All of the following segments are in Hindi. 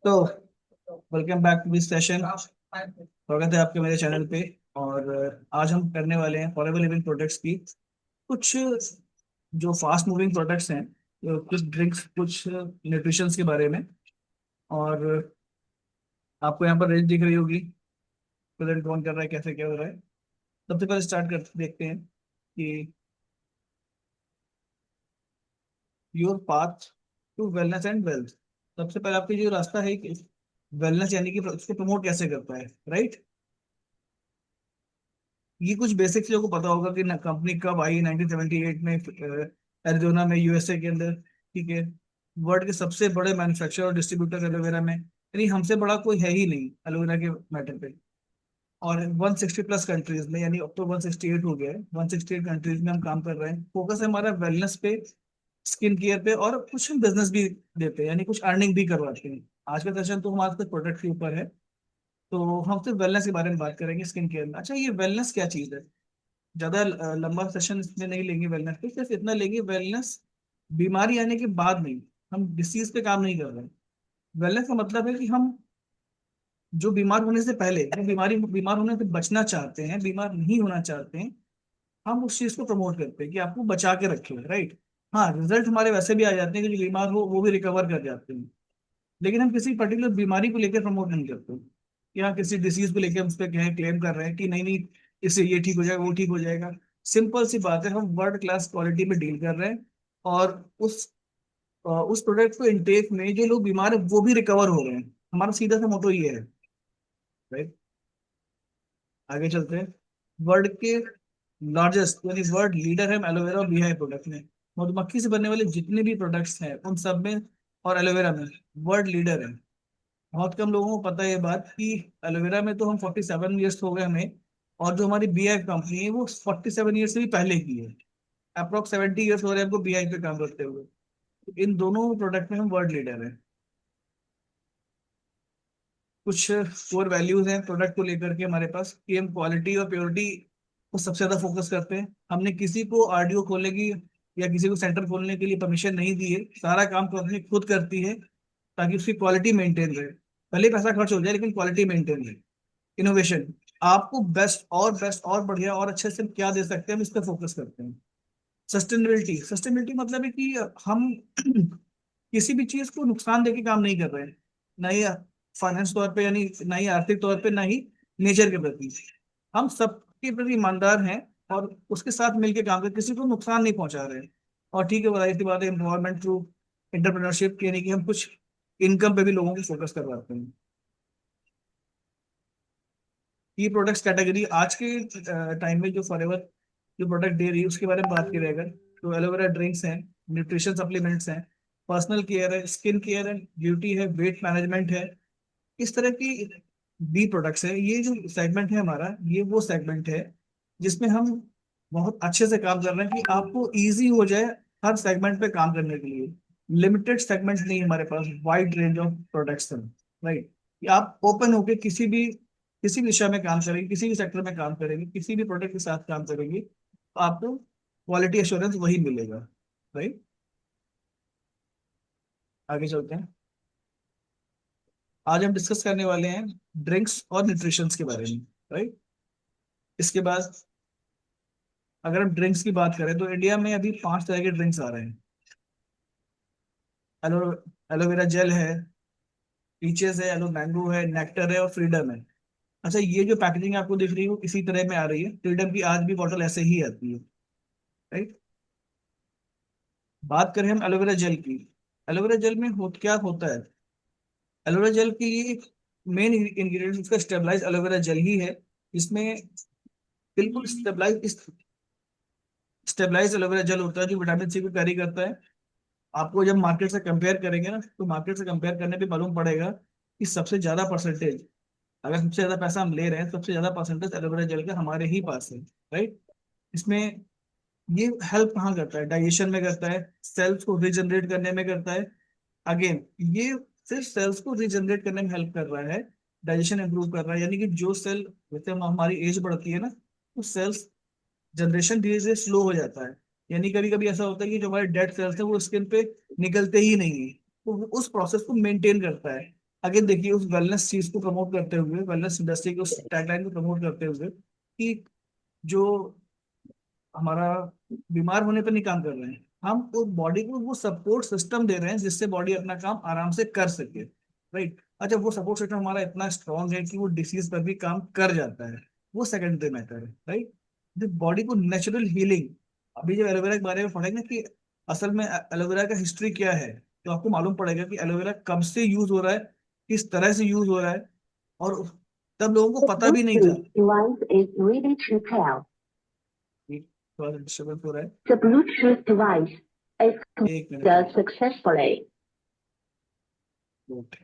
तो welcome back to this session. स्वागत है आपके मेरे चैनल पे। और आज हम करने वाले हैं फॉरेवर लिविंग प्रोडक्ट्स की कुछ जो फास्ट मूविंग प्रोडक्ट्स हैं, कुछ ड्रिंक्स, कुछ न्यूट्रिशंस के बारे में। और आपको यहाँ पर रेंज दिख रही होगी, प्रेजेंट कौन कर रहा है, कैसे क्या हो रहा है। सबसे पहले स्टार्ट कर देखते हैं कि your path to wellness and wealth. सबसे पहले आपकी जो रास्ता है कि वेलनेस यानी कि उसको प्रमोट कैसे करता है, राइट। ये कुछ बेसिक चीजों को पता होगा कि कंपनी कब आई 1978 में एरिजोना में, यूएसए के अंदर। ठीक है। वर्ल्ड के सबसे बड़े मैन्युफैक्चरर और डिस्ट्रीब्यूटर एलोवेरा में, यानी हमसे बड़ा कोई है ही नहीं एलोवेरा के मैटर पे। और 160 प्लस कंट्रीज में, यानी अब तो 168 हो गया है, 168 कंट्रीज में हम काम कर रहे हैं। फोकस है हमारा वेलनेस पे, स्किन केयर पे, और कुछ हम बिजनेस भी देते हैं, यानी कुछ अर्निंग भी करवाते हैं। आज का सेशन तो हमारे कुछ प्रोडक्ट के ऊपर है। तो हम सिर्फ वेलनेस के बारे में बात करेंगे, स्किन केयर में। अच्छा, ये वेलनेस क्या चीज़ है? ज्यादा लंबा सेशन इसमें नहीं लेंगे वेलनेस पे, सिर्फ इतना लेंगे वेलनेस बीमारी आने के बाद नहीं। हम डिसीज पे काम नहीं कर रहे हैं। वेलनेस का मतलब है कि हम जो बीमार होने से पहले, जो बीमार होने से बचना चाहते हैं, बीमार नहीं होना चाहते हैं, हम उस चीज को प्रमोट करते हैं कि आपको बचा के रखे, राइट। हाँ, रिजल्ट हमारे वैसे भी आ जाते हैं कि जो बीमार हो वो भी रिकवर कर जाते हैं। लेकिन हम किसी पर्टिकुलर बीमारी को लेकर प्रमोट नहीं करते, या किसी डिसीज को लेकर हम उस पर कहें, क्लेम कर रहे हैं कि नहीं नहीं, इससे ये ठीक हो जाएगा, वो ठीक हो जाएगा। सिंपल सी बात है, हम वर्ल्ड क्लास क्वालिटी में डील कर रहे हैं। और उस प्रोडक्ट को इनटेक में जो लोग बीमार है वो भी रिकवर हो रहे हैं। हमारा सीधा सा मोटो ये है, राइट। आगे चलते हैं। वर्ल्ड के लार्जेस्ट यानी वर्ल्ड लीडर है एलोवेरा और बीहाई प्रोडक्ट में। मधुमक्खी से बनने वाले जितने भी प्रोडक्ट्स हैं उन सब में, और एलोवेरा में वर्ल्ड लीडर है। बहुत कम लोगों को पता है ये बात कि एलोवेरा में तो हम 47 ईयर्स हो गए हमें, और जो हमारी बीआई कंपनी है वो 47 ईयर्स से भी पहले की है। अप्रोक्स 70 ईयर्स हो रहे हैं हमको बीआई पे काम करते हुए। तो इन दोनों प्रोडक्ट में हम वर्ल्ड लीडर हैं। कुछ कोर वैल्यूज हैं प्रोडक्ट को लेकर के हमारे पास, कि हम क्वालिटी और प्योरिटी को सबसे ज्यादा फोकस करते हैं। हमने किसी को आरडीओ खोलने की या किसी को सेंटर खोलने के लिए परमिशन नहीं दी है। सारा काम कंपनी खुद करती है, ताकि उसकी क्वालिटी मेंटेन रहे। भले ही पैसा खर्च हो जाए लेकिन क्वालिटी मेंटेन रहे। इनोवेशन, आपको बेस्ट और बढ़िया और अच्छे से क्या दे सकते हैं, हम इस पर फोकस करते हैं। सस्टेनेबिलिटी, सस्टेनेबिलिटी मतलब है कि हम किसी भी चीज को नुकसान देके काम नहीं कर रहे हैं, ना ही फाइनेंस तौर पे, यानी ना ही आर्थिक तौर पे, ना ही नेचर के प्रति। हम सबके प्रति ईमानदार हैं, और उसके साथ मिलकर काम कर, किसी को नुकसान नहीं पहुंचा रहे हैं। और ठीक है, बताइए सी बात है, एम्पावरमेंट थ्रू एंटरप्रेन्योरशिप, यानी कि हम कुछ इनकम पे भी लोगों को फोकस करवाते हैं। ये प्रोडक्ट्स कैटेगरी आज के टाइम में जो फॉरएवर जो प्रोडक्ट दे रही है उसके बारे में बात करें अगर, तो एलोवेरा ड्रिंक्स हैं, न्यूट्रिशन सप्लीमेंट्स हैं, पर्सनल केयर है, स्किन केयर है, ब्यूटी है, वेट मैनेजमेंट है। इस तरह की बी प्रोडक्ट्स है। ये जो सेगमेंट है हमारा, ये वो सेगमेंट है जिसमें हम बहुत अच्छे से काम कर रहे हैं कि आपको इजी हो जाए हर सेगमेंट पे काम करने के लिए। लिमिटेड सेगमेंट नहीं है हमारे पास, वाइड रेंज ऑफ प्रोडक्ट्स हैं, राइट। कि आप ओपन होके किसी भी दिशा में काम करेंगे, किसी भी सेक्टर में काम करेंगे, किसी भी प्रोडक्ट के साथ काम करेंगे, तो आपको क्वालिटी एश्योरेंस वही मिलेगा, राइट। आगे चलते हैं। आज हम डिस्कस करने वाले हैं ड्रिंक्स और न्यूट्रिशंस के बारे में, राइट। इसके बाद अगर हम ड्रिंक्स की बात करें तो इंडिया में अभी 5 तरह के ड्रिंक्स आ रहे हैं। एलो एलोवेरा जेल है, पीचेस है, एलो मैंगो है, नेक्टर है, और फ्रीडम है। अच्छा, ये जो पैकेजिंग आपको दिख रही है वो इसी तरह में आ रही है। फ्रीडम की आज भी बॉटल ऐसे ही आती है, राइट। बात करें हम एलोवेरा जेल की। एलोवेरा जेल में क्या होता है? एलोवेरा जेल के लिए मेन इंग्रेडिएंट उसका स्टेबलाइज एलोवेरा जेल ही है। इसमें बिल्कुल स्टेबलाइज एलोवेरा जेल होता है जो विटामिन सी को कैरी करता है। आपको जब मार्केट से कंपेयर करेंगे ना, तो मार्केट से कंपेयर करने पे मालूम पड़ेगा कि सबसे ज्यादा परसेंटेज, अगर सबसे ज्यादा पैसा हम ले रहे हैं, सबसे ज्यादा परसेंटेज एलोवेरा जेल का हमारे ही पास है, राइट। इसमें ये हेल्प कहाँ करता है? डाइजेशन में करता है, सेल्स को रिजनरेट करने में करता है। अगेन, ये सिर्फ सेल्स को रिजनरेट करने में हेल्प कर रहा है, डाइजेशन इंप्रूव कर रहा है। यानी कि जो सेल, जैसे हमारी एज बढ़ती है ना, तो सेल्स जनरेशन धीरे धीरे स्लो हो जाता है। यानी कभी कभी ऐसा होता है कि जो हमारे डेड सेल्स है वो स्किन पे निकलते ही नहीं है। तो वो उस प्रोसेस को मेंटेन करता है। आगे देखिए, उस वेलनेस चीज को प्रमोट करते हुए, वेलनेस इंडस्ट्री के उस टैगलाइन को प्रमोट करते हुए कि जो हमारा बीमार होने पर नहीं काम कर रहे हैं, हम उस बॉडी को वो सपोर्ट सिस्टम दे रहे हैं जिससे बॉडी अपना काम आराम से कर सके। राइट। अच्छा, वो सपोर्ट सिस्टम हमारा इतना स्ट्रांग है कि वो डिसीज पर भी काम कर जाता है, वो सेकेंडरी मैटर है। राइट। जो बॉडी को नेचुरल हीलिंग, अभी जब एलोवेरा के बारे में पढ़ेंगे कि असल में एलोवेरा का हिस्ट्री क्या है, तो आपको मालूम पड़ेगा कि एलोवेरा कब से यूज हो रहा है, किस तरह से यूज हो रहा है, और तब लोगों को The पता भी नहीं था। Bluetooth device is ready to pair. कि थोड़ा डिस्टर्बेंस हो रहा है। The Bluetooth device is एक मिनट connected successfully. म्यूट।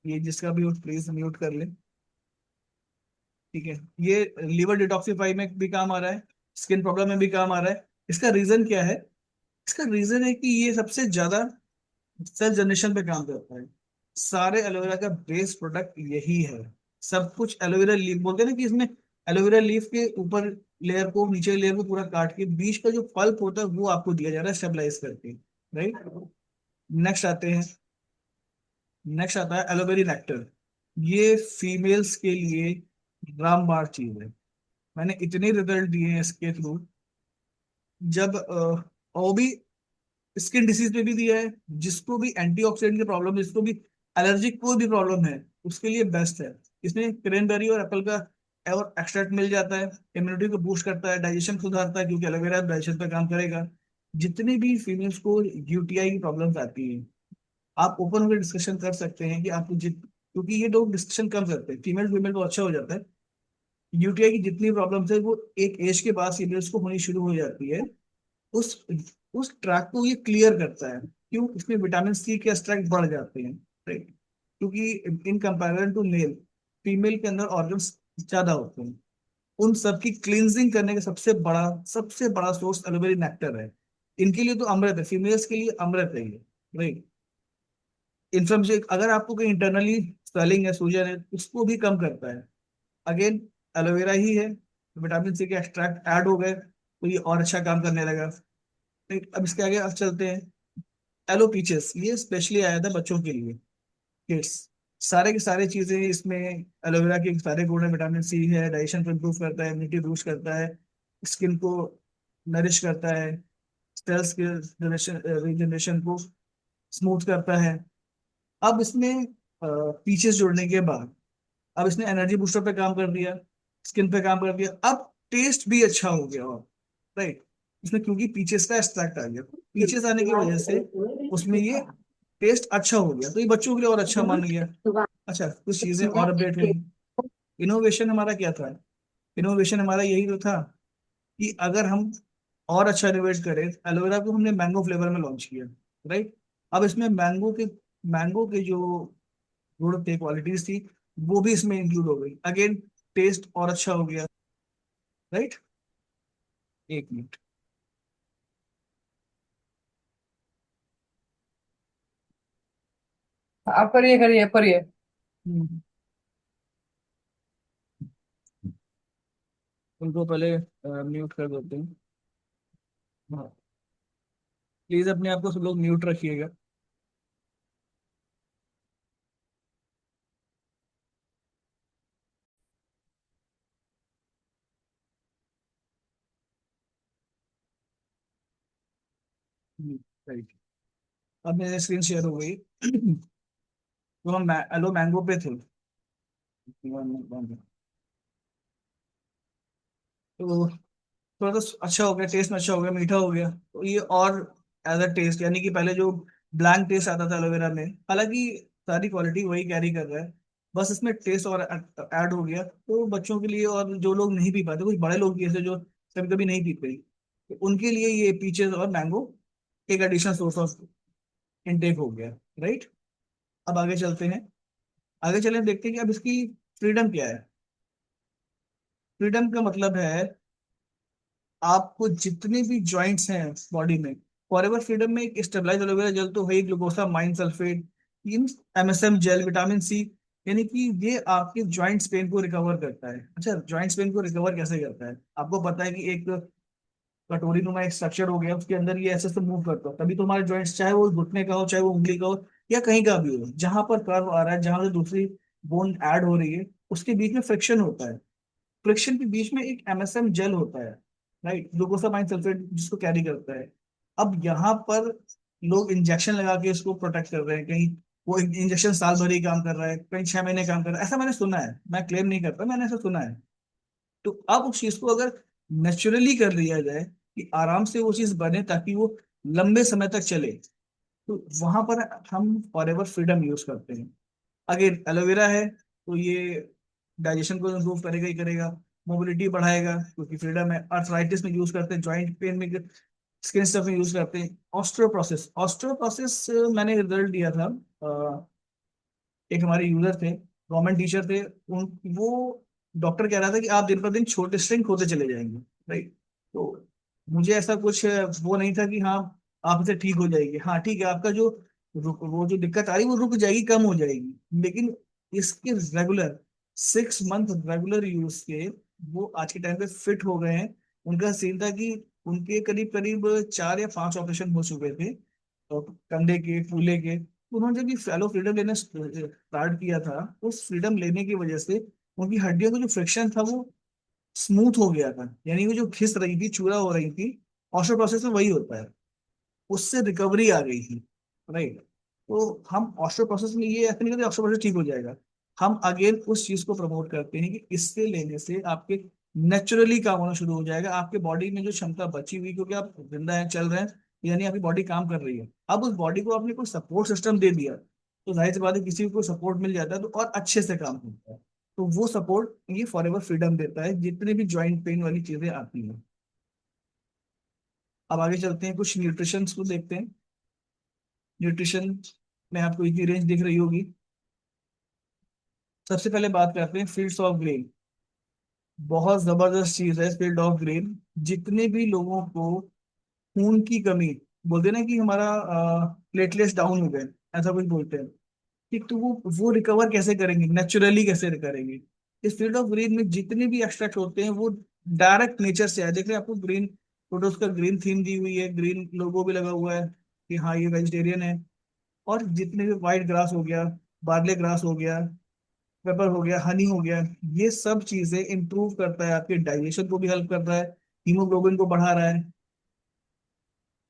ये जिसका भी प्लीज म्यूट कर ले। ठीक है। ये लिवर डिटॉक्सिफाई में भी काम आ रहा है, स्किन प्रॉब्लम में भी काम आ रहा है। इसका रीजन क्या है? इसका रीजन है कि ये सबसे ज्यादा सेल जनरेशन पे काम करता है। सारे एलोवेरा का बेस प्रोडक्ट यही है। सब कुछ एलोवेरा लीफ, बोलते हैं ना कि इसमें एलोवेरा लीफ के ऊपर लेयर को, नीचे लेयर को पूरा काट के बीच का जो पल्प होता है वो आपको दिया जा रहा है स्टेबलाइज करके। राइट। नेक्स्ट आते हैं, नेक्स्ट आता है एलोवेरी नेक्टर। ये फीमेल्स के लिए रामबाण चीज है। मैंने इतने रिजल्ट दिए हैं इसके थ्रू। जब और भी स्किन डिसीज पे भी दिया है, जिसको भी एंटीऑक्सीडेंट की प्रॉब्लम है, जिसको भी एलर्जिक कोई भी प्रॉब्लम है, उसके लिए बेस्ट है। इसमें क्रेनबेरी और एप्पल का और एक्सट्रैक्ट मिल जाता है। इम्यूनिटी को बूस्ट करता है, डाइजेशन सुधारता है, क्योंकि एलोवेरा डाइजेशन पे काम करेगा। जितनी भी फीमेल्स को यूटीआई की प्रॉब्लम्स आती है, आप ओपन होकर डिस्कशन कर सकते हैं कि आपको जित, क्योंकि ये लोग डिस्कशन कम करते हैं, फीमेल फीमेल को अच्छा हो जाता है। यूटीआई की जितनी प्रॉब्लम्स है वो एक एज के बाद फीमेल्स को होनी शुरू हो जाती है। उस उस ट्रैक को ये क्लियर करता है। क्यों? इसमें विटामिन सी के एक्सट्रैक्ट बढ़ जाते हैं। राइट। क्योंकि in comparison to male, female के अंदर ऑर्गन्स ज्यादा होते हैं। उन सब की क्लींजिंग करने का सबसे बड़ा सोर्स एलोवेरा नेक्टर है। इनके लिए तो अमृत है, फीमेल्स के लिए अमृत है ये। राइट। इन्फ्लेमेशन, अगर आपको कहीं इंटरनली स्वेलिंग है, सूजन है, उसको भी कम करता है। अगेन एलोवेरा ही है, विटामिन सी के एक्सट्रैक्ट ऐड हो गए तो ये और अच्छा काम करने लगा। ठीक, अब इसके आगे अब चलते हैं। एलो पीचेस, ये स्पेशली आया था बच्चों के लिए, किड्स। सारे की सारी चीजें इसमें, एलोवेरा के सारे गुण है। विटामिन सी है, डाइजेशन को इम्प्रूव करता है, इम्यूनिटी बूस्ट करता है, स्किन को नरिश करता है, सेल्स के रिजनरेशन को स्मूथ करता है। अब इसमें पीचेस जुड़ने के बाद, अब इसने एनर्जी बूस्टर पे काम कर दिया, स्किन पे काम कर दिया, अब टेस्ट भी अच्छा हो गया। और राइट, इसमें क्योंकि पीचेस का एक्सट्रैक्ट आ गया, पीचेस आने की वजह Device से is ready उसमें to ये pair. टेस्ट अच्छा हो गया, तो ये बच्चों के लिए और अच्छा मान Bluetooth लिया। device अच्छा, कुछ is चीजें और अपडेट हुई। connected. इनोवेशन हमारा क्या था? इनोवेशन हमारा यही तो था कि अगर हम और अच्छा इनोवेट करें, एलोवेरा को हमने मैंगो फ्लेवर में लॉन्च किया। राइट। अब इसमें मैंगो के जो गुण थे, क्वालिटीज थी, वो भी इसमें इंक्लूड हो गई। अगेन टेस्ट और अच्छा हो गया। राइट। एक मिनट। आप करिए करिए आप करिए। हम्म, उनको पहले म्यूट कर देते हैं। हाँ, प्लीज अपने आप को सब लोग म्यूट रखिएगा। राइट। अब मेरी स्क्रीन शेयर हो गई। तो हम एलो मैंगो पे थे। तो थोड़ा सा अच्छा हो गया, टेस्ट में अच्छा हो गया, मीठा हो गया, तो ये और एज अ टेस्ट, यानी कि पहले जो ब्लैंक टेस्ट आता था एलोवेरा में, हालांकि सारी क्वालिटी वही कैरी कर रहा है, बस इसमें टेस्ट और ऐड हो गया। तो बच्चों के लिए, और जो लोग नहीं पी पाते, कुछ बड़े लोग भी ऐसे जो कभी कभी नहीं पीते, तो उनके लिए ये पीचेस और मैंगो एक एडिशनल सोर्स ऑफ इनटेक हो गया। राइट। अब आगे चलते हैं। आगे चले देखते हैं कि अब इसकी फ्रीडम क्या है। फ्रीडम का मतलब है आपको जितने भी जॉइंट्स हैं बॉडी में, फॉरएवर फ्रीडम में एक स्टेबलाइज एलोवेरा जेल तो है ही, ग्लूकोसा माइन सल्फेट, इन एमएसएम जेल, विटामिन सी, यानी कि ये आपके जॉइंट्स पेन को रिकवर करता है। अच्छा, जॉइंट्स पेन को रिकवर कैसे करता है? आपको पता है कि एक कटोरी नुमा एक स्ट्रक्चर हो गया, उसके अंदर ये ऐसे से मूव करता है, तभी तो हमारे जॉइंट्स, चाहे वो घुटने का हो, चाहे वो उंगली का हो, या कहीं का भी हो, जहां पर कर्व आ रहा है, जहां से दूसरी बोन ऐड हो रही है, उसके बीच में फ्रिक्शन होता है। फ्रिक्शन के बीच में एक एमएसएम जेल होता है, राइट, ग्लूकोसामाइन सल्फेट जिसको कैरी करता है। अब यहाँ पर लोग इंजेक्शन लगा के इसको प्रोटेक्ट कर रहे हैं, कहीं वो इंजेक्शन साल भर ही काम कर रहा है, कहीं 6 महीने काम कर रहा है, ऐसा मैंने सुना है, मैं क्लेम नहीं करता, मैंने ऐसा सुना है। तो अब उस चीज को अगर नेचुरली कर लिया जाए कि आराम से वो चीज बने ताकि वो लंबे समय तक चले, तो वहां पर हम फॉरएवर फ्रीडम यूज करते हैं। अगेन एलोवेरा है तो ये डाइजेशन को इम्प्रूव करेगा ही करेगा, मोबिलिटी बढ़ाएगा क्योंकि फ्रीडम है, अर्थराइटिस में यूज करते हैं, जॉइंट पेन में, स्किन स्टफ में यूज करते हैं। ऑस्टियोप्रोसिस, ऑस्टियोप्रोसिस मैंने रिजल्ट दिया था, एक हमारे यूजर थे, गवर्नमेंट टीचर थे, उन वो डॉक्टर कह रहा था कि आप दिन पर दिन छोटे स्ट्रिंग होते चले जाएंगे, राइट। तो मुझे ऐसा कुछ वो नहीं था कि हाँ आप इसे ठीक हो जाएगी, हाँ ठीक है, आपका जो वो जो दिक्कत आ रही है वो रुक जाएगी, कम हो जाएगी, लेकिन इसके रेगुलर 6 मंथ रेगुलर यूज के वो आज के टाइम पे फिट हो गए हैं। उनका सीन था कि उनके करीब करीब 4 या 5 ऑपरेशन हो चुके थे, तो कंधे के, फूले के। तो उन्होंने जब ये फैलो फ्रीडम लेना स्टार्ट किया था, उस फ्रीडम लेने की वजह से उनकी हड्डियों का जो फ्रिक्शन था वो स्मूथ हो गया था, यानी वो जो खिस रही थी, चूरा हो रही थी, ऑस्टियो प्रोसेस में वही होता है, उससे रिकवरी आ गई थी, राइट। तो हम ऑस्टियो प्रोसेस में ये ऐसा नहीं करते ऑस्टियो प्रोसेस ठीक हो जाएगा, हम अगेन उस चीज को प्रमोट करते हैं कि इससे लेने से आपके नेचुरली काम होना शुरू हो जाएगा, आपके बॉडी में जो क्षमता बची हुई, क्योंकि आप जिंदा हैं, चल रहे हैं, यानी आपकी बॉडी काम कर रही है। अब उस बॉडी को आपने कोई सपोर्ट सिस्टम दे दिया, तो जाहिर सी बात है किसी को सपोर्ट मिल जाता है तो और अच्छे से काम होता है। तो वो सपोर्ट ये फॉरएवर फ्रीडम देता है जितने भी जॉइंट पेन वाली चीजें आती हैं। अब आगे चलते हैं, कुछ न्यूट्रिशन को देखते हैं। न्यूट्रिशन में आपको इतनी रेंज दिख रही होगी। सबसे पहले बात करते हैं फील्ड्स ऑफ ग्रेन। बहुत जबरदस्त चीज है फील्ड ऑफ ग्रेन। जितने भी लोगों को खून की कमी, बोलते हैं ना कि हमारा प्लेटलेट्स डाउन हो गए, ऐसा कुछ बोलते हैं, ठीक, तो वो रिकवर कैसे करेंगे, नेचुरली कैसे करेंगे। इस फील्ड ऑफ ग्रीन में जितने भी एक्सट्रैक्ट होते हैं वो डायरेक्ट नेचर से है। देख रहे हैं आपको ग्रीन फोटोज का ग्रीन थीम दी हुई है, ग्रीन लोगो भी लगा हुआ है कि हाँ ये वेजिटेरियन है। और जितने भी व्हाइट ग्रास हो गया, बार्ले ग्रास हो गया, पेपर हो गया, हनी हो गया, ये सब चीजें इंप्रूव करता है, आपके डाइजेशन को भी हेल्प कर रहा है, हीमोग्लोबिन को बढ़ा रहा है।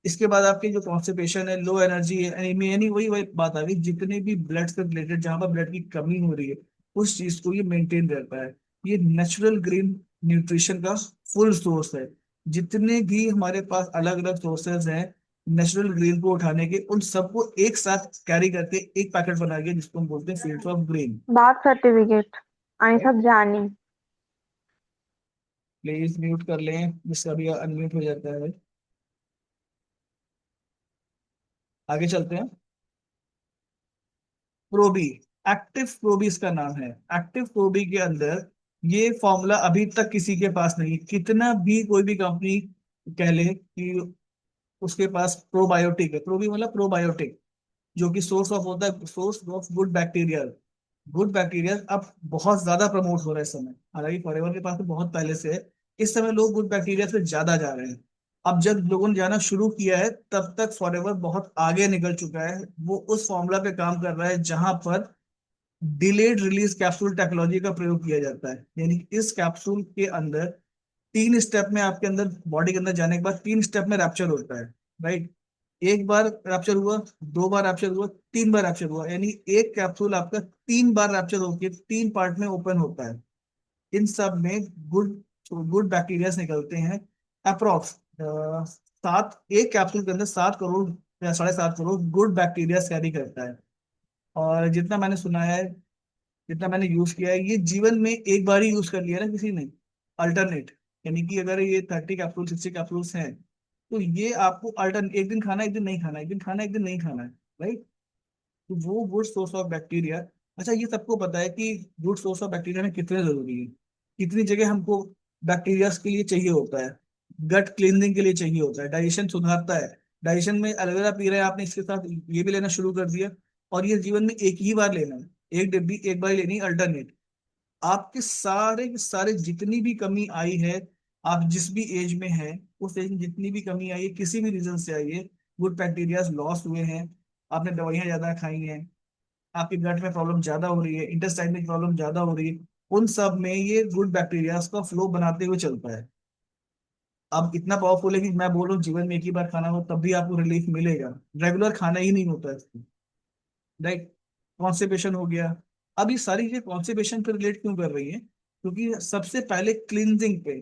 इसके बाद आपकी जो कॉन्स्टिपेशन है, लो एनर्जी है, एनीमिया, यानी वही वही बात आ गई, जितने भी ब्लड से रिलेटेड जहां पर ब्लड की कमी हो रही है उस चीज को ये मेंटेन रहता है। ये नेचुरल ग्रीन न्यूट्रिशन का फुल सोर्स है। जितने भी हमारे पास अलग अलग सोर्सेज हैं नेचुरल ग्रीन को उठाने के, उन सबको एक साथ कैरी करके एक पैकेट बना के, जिसको हम बोलते हैं fields of green. Birth certificate आणि सब जानी। प्लीज म्यूट कर लें, जिससे अभी अनम्यूट हो जाता है। आगे चलते हैं। प्रोबी, एक्टिव प्रोबी इसका नाम है। एक्टिव प्रोबी के अंदर ये फॉर्मूला अभी तक किसी के पास नहीं, कितना भी कोई भी कंपनी कह ले कि उसके पास प्रोबायोटिक है, प्रोबी मतलब प्रोबायोटिक, जो कि सोर्स ऑफ होता है, source of good bacteria. Good bacteria अब बहुत ज्यादा प्रमोट हो रहा है इस समय, हालांकि फॉरएवर के पास तो बहुत पहले से है। इस समय लोग गुड बैक्टीरिया से ज्यादा जा रहे हैं। अब जब लोगों ने जाना शुरू किया है तब तक फॉरएवर बहुत आगे निकल चुका है, वो उस फॉर्मूला पे काम कर रहा है जहां पर डिलेड रिलीज कैप्सूल टेक्नोलॉजी का प्रयोग किया जाता है। यानी कि इस कैप्सूल के अंदर 3 स्टेप में, आपके अंदर बॉडी के अंदर जाने के बाद 3 स्टेप में रैप्चर होता है, राइट। एक बार रैप्चर हुआ, 2 बार रैप्चर हुआ, 3 बार रैप्चर हुआ, यानी एक कैप्सूल आपका 3 बार रैप्चर होकर 3 पार्ट में ओपन होता है। इन सब में गुड गुड बैक्टीरिया निकलते हैं। अप्रोक्स 7, एक कैप्सूल के अंदर 7 करोड़ या 7.5 करोड़ गुड बैक्टीरिया कैरी करता है। और जितना मैंने सुना है, जितना मैंने यूज किया है, ये जीवन में एक बार ही यूज कर लिया ना किसी ने, अल्टरनेट, यानी कि अगर ये 30 कैप्सूल 60 कैप्सूल्स हैं तो ये आपको अल्टरनेट, एक दिन खाना एक दिन नहीं खाना, एक दिन खाना एक दिन नहीं खाना है, राइट। तो वो गुड सोर्स ऑफ बैक्टीरिया। अच्छा, ये सबको पता है कि गुड सोर्स ऑफ बैक्टीरिया में कितने जरूरी है, कितनी जगह हमको बैक्टीरिया के लिए चाहिए होता है, गट क्लींजिंग के लिए चाहिए होता है, डाइजेशन सुधारता है। डाइजेशन में एलोवेरा पी रहे हैं आपने, इसके साथ ये भी लेना शुरू कर दिया, और ये जीवन में एक ही बार लेना है, एक डिब्बी एक बार लेनी, अल्टरनेट। आपके सारे के सारे जितनी भी कमी आई है, आप जिस भी एज में हैं, उस स्टेज में जितनी भी कमी आई है, किसी भी रीजन से आई है, गुड बैक्टीरिया लॉस हुए हैं, आपने दवाइयां ज्यादा खाई हैं, आपके गट में प्रॉब्लम ज्यादा हो रही है, इंटेस्टाइन में प्रॉब्लम ज्यादा हो रही है, उन सब में ये गुड बैक्टीरिया का फ्लो बनाते हुए चलता है। अब इतना पावरफुल है कि मैं बोल रहा हूँ जीवन में एक ही बार खाना हो तब भी आपको रिलीफ मिलेगा, रेगुलर खाना ही नहीं होता है इसको, राइट। कॉन्स्टिपेशन हो गया। अब ये सारी चीजें कॉन्स्टिपेशन पे रिलेट क्यों कर रही है? क्योंकि सबसे पहले क्लींजिंग पे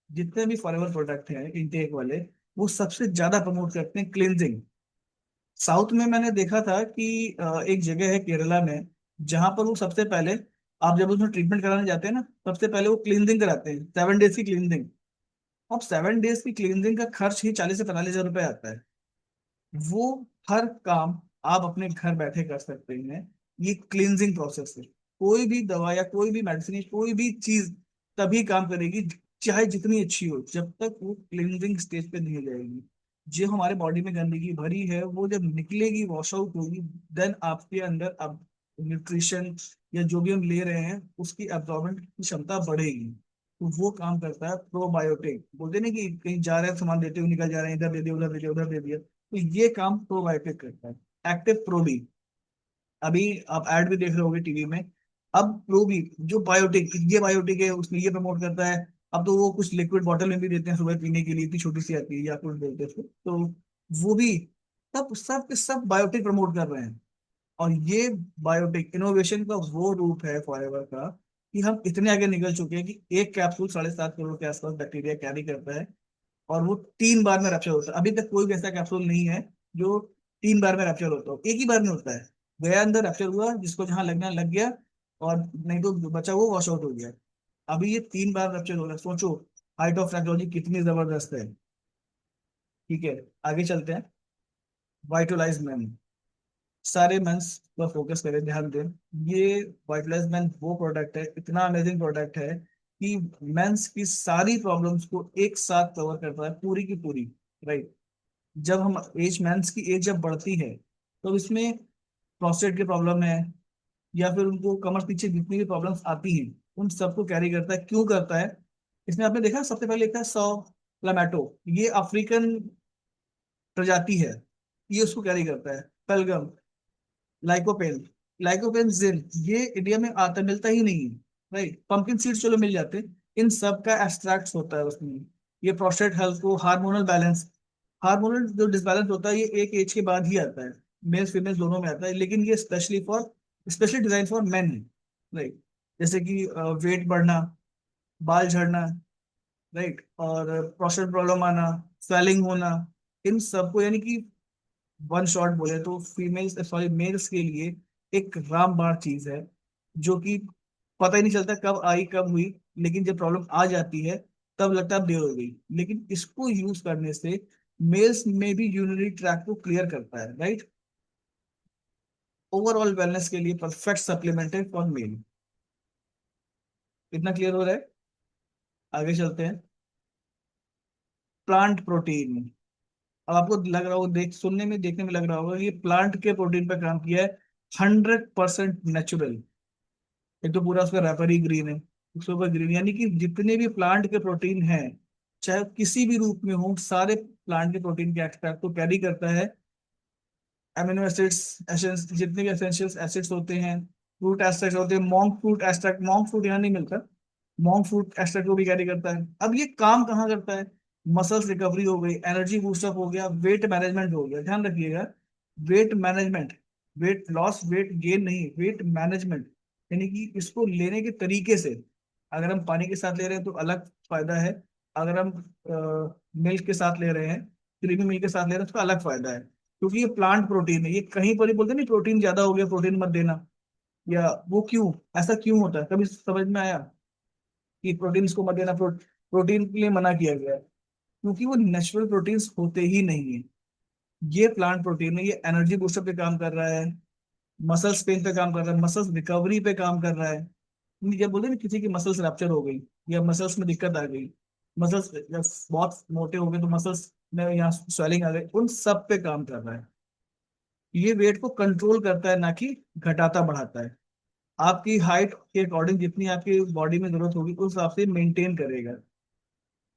जितने भी फॉरएवर प्रोडक्ट हैं इनटेक वाले, वो सबसे ज्यादा प्रमोट करते हैं क्लींजिंग। साउथ में मैंने देखा था कि एक जगह है केरला में, जहां पर वो सबसे पहले, आप जब उसमें ट्रीटमेंट कराने जाते हैं ना, सबसे पहले वो क्लींजिंग कराते हैं, 7 डेज की क्लींजिंग। अब 7 डेज की क्लींजिंग का खर्च ही 40 से 45 हजार रुपए आता है। वो हर काम आप अपने घर बैठे कर सकते हैं, ये क्लींजिंग प्रोसेस है। कोई भी दवा या कोई भी मेडिसिन, कोई भी चीज तभी काम करेगी चाहे जितनी अच्छी हो, जब तक वो क्लींजिंग स्टेज पे नहीं जाएगी। जो हमारे बॉडी में गंदगी भरी है वो जब निकलेगी, वॉश आउट होगी, देन आपके अंदर अब न्यूट्रिशन या जो भी हम ले रहे हैं उसकी एब्जॉर्बेंट की क्षमता बढ़ेगी। तो वो काम करता है प्रोबायोटिक, बोलते हैं ना कि कहीं जा रहे हैं सामान देते हुए निकल जा रहे हैं, इधर दे दिया उधर दे दिया उधर दे दिया, तो ये काम प्रोबायोटिक करता है। एक्टिव प्रोबी, अभी आप ऐड भी देख रहे होंगे टीवी में। अब प्रोबी जो बायोटिक, ये बायोटिक है, उसमें ये प्रमोट करता है। अब तो वो कुछ लिक्विड बॉटल में भी देते हैं सुबह पीने के लिए, इतनी छोटी सी आती है या कुछ बोलते हैं उसको, तो वो भी सब सब के सब बायोटिक प्रमोट कर रहे हैं। और ये बायोटिक इनोवेशन का वो रूप है फॉरएवर का कि हम इतने आगे निकल चुके हैं कि एक कैप्सूल 7.5 करोड़ के आसपास बैक्टीरिया कैरी करता है, और वो 3 बार में रैप्चर होता है। अभी तक कोई भी ऐसा कैप्सूल नहीं है जो 3 बार में रैप्चर होता हो, एक ही बार में होता है। गया अंदर, रैप्चर हुआ, जिसको जहां लगना लग गया, और नहीं तो बचा वो वॉश आउट हो गया। अभी ये 3 बार रैप्चर हो रहा है, सोचो हाइट ऑफ टेक्नोलॉजी कितनी जबरदस्त है। ठीक है, आगे चलते हैं। वाइटलाइज मैन, सारे मेंस पर फोकस करें, ध्यान दें। ये वाइटलाइज मैन वो प्रोडक्ट है, इतना अमेजिंग प्रोडक्ट है कि मेंस की सारी प्रॉब्लम्स को एक साथ कवर करता है, पूरी की पूरी, राइट। जब हम एज, मेंस की एज जब बढ़ती है, तो इसमें प्रोस्टेट की प्रॉब्लम है, या फिर उनको कमर पीछे जितनी भी प्रॉब्लम्स आती हैं, उन सबको कैरी करता है। क्यों करता है? इसमें आपने देखा सबसे पहले लिखा है सौ फ्लामेटो, ये अफ्रीकन प्रजाति है, ये उसको कैरी करता है। पेलगम, लाइकोपेन, लाइकोपेन जिन, ये इंडिया में आता मिलता ही नहीं है, राइट। पंपकिन सीड्स चलो मिल जाते हैं, इन सब का एक्सट्रैक्ट होता है उसमें। ये प्रोस्टेट हेल्थ को, हार्मोनल बैलेंस, हार्मोनल जो डिसबैलेंस होता है ये एक एज के बाद ही आता है, मेल्स फीमेल्स दोनों में आता है, लेकिन ये स्पेशली डिजाइन फॉर मेन है, राइट। जैसे कि वेट बढ़ना, बाल झड़ना, राइट, और प्रोस्टेट प्रॉब्लम आना, स्वेलिंग होना, इन सबको, यानी कि वन शॉट बोले तो फीमेल्स, सॉरी, मेल्स के लिए एक रामबाण चीज है, जो कि पता ही नहीं चलता कब आई कब हुई, लेकिन जब प्रॉब्लम आ जाती है तब लगता है देर हो गई। लेकिन इसको यूज करने से मेल्स में भी यूरिनरी ट्रैक को क्लियर करता है, राइट। ओवरऑल वेलनेस के लिए परफेक्ट सप्लीमेंट है फॉर मेल। इतना क्लियर हो रहा है? आगे चलते हैं। प्लांट प्रोटीन, अब आपको लग रहा होगा, देख सुनने में देखने में लग रहा होगा, ये प्लांट के प्रोटीन पर काम किया है, 100% नेचुरल। एक तो पूरा उसका रैपर ही ग्रीन है, उसके ऊपर ग्रीन, यानी कि जितने भी प्लांट के प्रोटीन हैं, चाहे किसी भी रूप में हो, सारे प्लांट के प्रोटीन के एक्सट्रैक्ट को कैरी करता है। अमीनो एसिड्स, एसेंस, जितने भी एसेंशियल एसिड्स होते हैं, फ्रूट एक्सट्रैक्ट होते हैं, monk fruit extract, monk fruit यहाँ नहीं मिलता, मॉन्क फ्रूट एक्सट्रैक्ट को भी कैरी करता है। अब ये काम कहाँ करता है? मसल्स रिकवरी हो गई, एनर्जी बूस्टअप हो गया, वेट मैनेजमेंट हो गया, ध्यान रखिएगा, weight management, weight loss weight gain नहीं, वेट मैनेजमेंट, यानी कि इसको लेने के तरीके से। अगर हम पानी के साथ ले रहे हैं तो अलग फायदा है, अगर हम मिल्क के साथ ले रहे हैं, क्रीमी मिल्क के साथ ले रहे हैं, तो अलग फायदा है। क्योंकि ये प्लांट प्रोटीन है, ये कहीं पर ही बोलते नहीं प्रोटीन ज्यादा हो गया प्रोटीन मत देना, या वो क्यों, ऐसा क्यों होता है, कभी समझ में आया कि प्रोटीन को मत देना, प्रोटीन के लिए मना किया गया है? क्योंकि वो नेचुरल प्रोटीन्स होते ही नहीं है। ये प्लांट प्रोटीन है, ये एनर्जी बूस्टर पे काम कर रहा है, मसल्स पेन पे काम कर रहा है, मसल्स रिकवरी पे काम कर रहा है। जब बोले ना किसी की मसल्स रैप्चर हो गई या मसल्स में दिक्कत आ गई, मसल्स जब बहुत मोटे हो गए तो मसल्स में यहाँ स्वेलिंग आ गई, उन सब पे काम कर रहा है। ये वेट को कंट्रोल करता है, ना कि घटाता बढ़ाता है। आपकी हाइट के अकॉर्डिंग जितनी आपकी बॉडी में जरूरत होगी उस हिसाब से मेंटेन करेगा।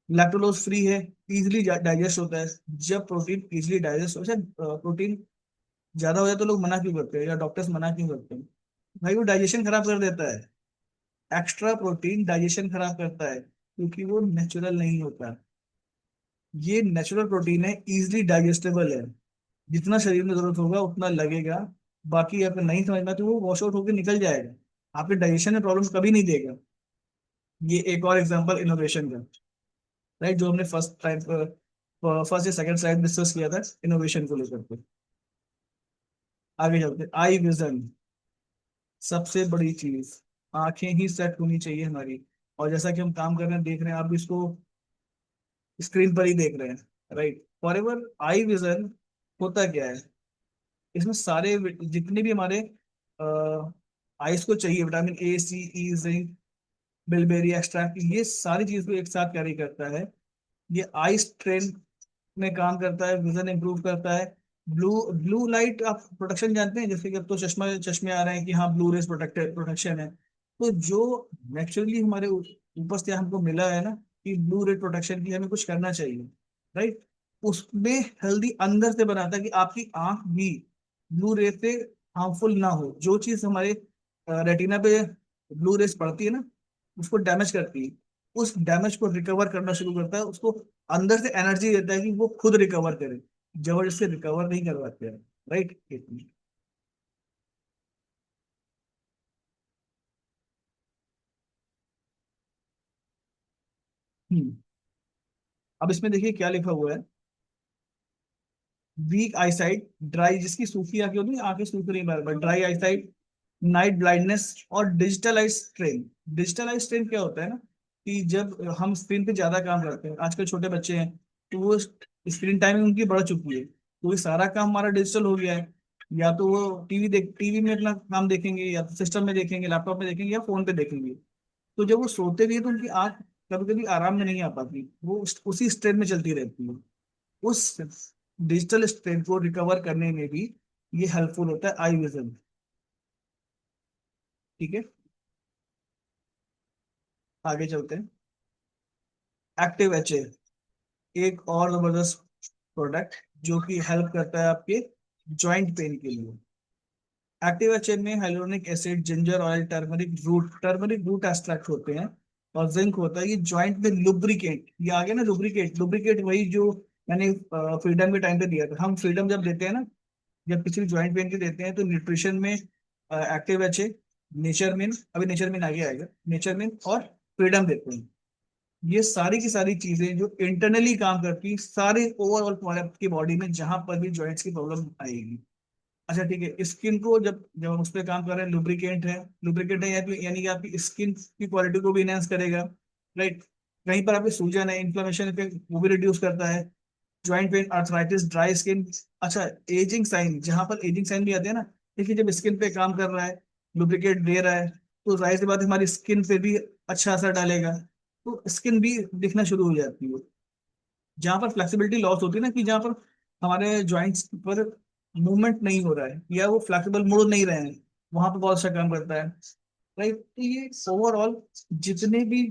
लैक्टोलोज फ्री है, इजिली डाइजेस्ट होता है। जब प्रोटीन इजिली डाइजेस्ट हो जाए, प्रोटीन ज्यादा हो जाए तो लोग मना क्यों करते हैं या डॉक्टर्स मना क्यों करते हैं? भाई वो डाइजेशन खराब कर देता है। एक्स्ट्रा प्रोटीन डाइजेशन खराब करता है क्योंकि वो नेचुरल नहीं होता। ये नेचुरल प्रोटीन है, इजिली डाइजेस्टेबल है। जितना शरीर में जरूरत होगा उतना लगेगा। बाकी अगर नहीं समझना तो वो वॉश आउट होकर निकल जाएगा, आपके डाइजेशन में प्रॉब्लम कभी नहीं देगा। ये एक और एग्जांपल इनोवेशन का, राइट, जो हमने फर्स्ट या सेकंड स्लाइड डिस्कस किया था इनोवेशन को लेकर के। आगे चलते, आई विजन, सबसे बड़ी चीज। आंखें ही सेट होनी चाहिए हमारी। और जैसा कि हम काम कर रहे हैं, देख रहे हैं, आप भी इसको स्क्रीन पर ही देख रहे हैं, right. For ever eye vision होता क्या है? इसमें सारे जितने भी हमारे आइस को चाहिए, vitamin A, C, E, zinc, bilberry extract, ये सारी चीज को एक साथ कैरी करता है। ये आई स्ट्रेन में काम करता है, विजन इंप्रूव करता है। ब्लू ब्लू लाइट आप प्रोटेक्शन जानते हैं, जैसे कि अब तो चश्मा चश्मे आ रहे हैं कि हाँ ब्लू रेज प्रोटेक्शन है। तो जो नेचुरली हमारे ऊपर से हमको मिला है ना, कि ब्लू रेज प्रोटेक्शन की हमें कुछ करना चाहिए, राइट। उसमें हेल्दी अंदर से बनाता है कि आपकी आंख भी ब्लू रेज से हार्मफुल ना हो। जो चीज हमारे रेटिना पे ब्लू रेज पड़ती है ना, उसको डैमेज करती है। उस डैमेज को रिकवर करना शुरू करता है, उसको अंदर से एनर्जी देता है कि वो खुद रिकवर करे। जबरदस्ती रिकवर नहीं करवाते हैं, राइट। हम्म। अब इसमें देखिए क्या लिखा हुआ है। वीक आईसाइट, ड्राई, जिसकी सूखी आंखें होती है, आंखें सूख रही बार बार, ड्राई आईसाइट, नाइट ब्लाइंडनेस और digital eye strain. Digital eye strain क्या होता है ना, कि जब हम स्क्रीन पे ज्यादा काम करते हैं, आजकल छोटे बच्चे हैं, तो वो स्क्रीन टाइमिंग उनकी बढ़ चुकी है, तो ये सारा काम हमारा डिजिटल हो गया है। या तो वो टीवी में अपना काम देखेंगे, या तो सिस्टम में देखेंगे, लैपटॉप में देखेंगे, या फोन पे देखेंगे। तो जब वो सोते भी है तो उनकी आंख कभी कभी आराम में नहीं आ पाती, वो उसी स्ट्रेन में चलती रहती है। उस डिजिटल स्ट्रेन को रिकवर करने में भी ये हेल्पफुल होता है आई विजन। ठीक है, आगे चलते हैं। एक्टिव एचए, एक और जबरदस्त प्रोडक्ट जो कि हेल्प करता है आपके जॉइंट पेन के लिए। एक्टिव एचए में hyaluronic acid, ginger oil, turmeric root extract होते हैं, और जिंक होता है। ये जॉइंट में लुब्रिकेट, ये आ गया ना लुब्रिकेट, लुब्रिकेट वही जो मैंने फ्रीडम के टाइम पे दिया था। हम फ्रीडम जब देते हैं ना, जब किसी भी ज्वाइंट पेन के देते हैं, तो न्यूट्रिशन में एक्टिव एच ए, नेचर मिन, अभी नेचर मिन आगे आएगा, नेचर मिन और फ्रीडम देते हैं। ये सारी की सारी चीजें जो इंटरनली काम करती हैं, सारे ओवरऑल आपकी बॉडी में जहां पर भी जॉइंट्स की प्रॉब्लम आएगी। अच्छा ठीक है, स्किन को जब जब हम उस पर काम कर रहे हैं, लुब्रिकेंट है यानी कि आपकी स्किन की क्वालिटी को भी इनहेंस करेगा, राइट। कहीं पर आपकी सूजन है, इन्फ्लेमेशन पे, वो भी रिड्यूस करता है। Joint pain, arthritis, dry skin. अच्छा, एजिंग साइन, जहां पर एजिंग साइन भी आते हैं ना, देखिए जब स्किन पे काम कर रहा है, लुब्रिकेट दे रहा है, तो जाहिर सी बात है हमारी स्किन पे भी अच्छा असर डालेगा, तो स्किन भी दिखना शुरू हो जाती है। जहां पर फ्लेक्सिबिलिटी लॉस होती है ना, कि जहां पर हमारे जॉइंट्स पर मूवमेंट नहीं हो रहा है या वो फ्लेक्सिबल मुड़ नहीं रहे हैं, वहां पर बहुत अच्छा काम करता है, राइट। तो ये ओवरऑल जितने भी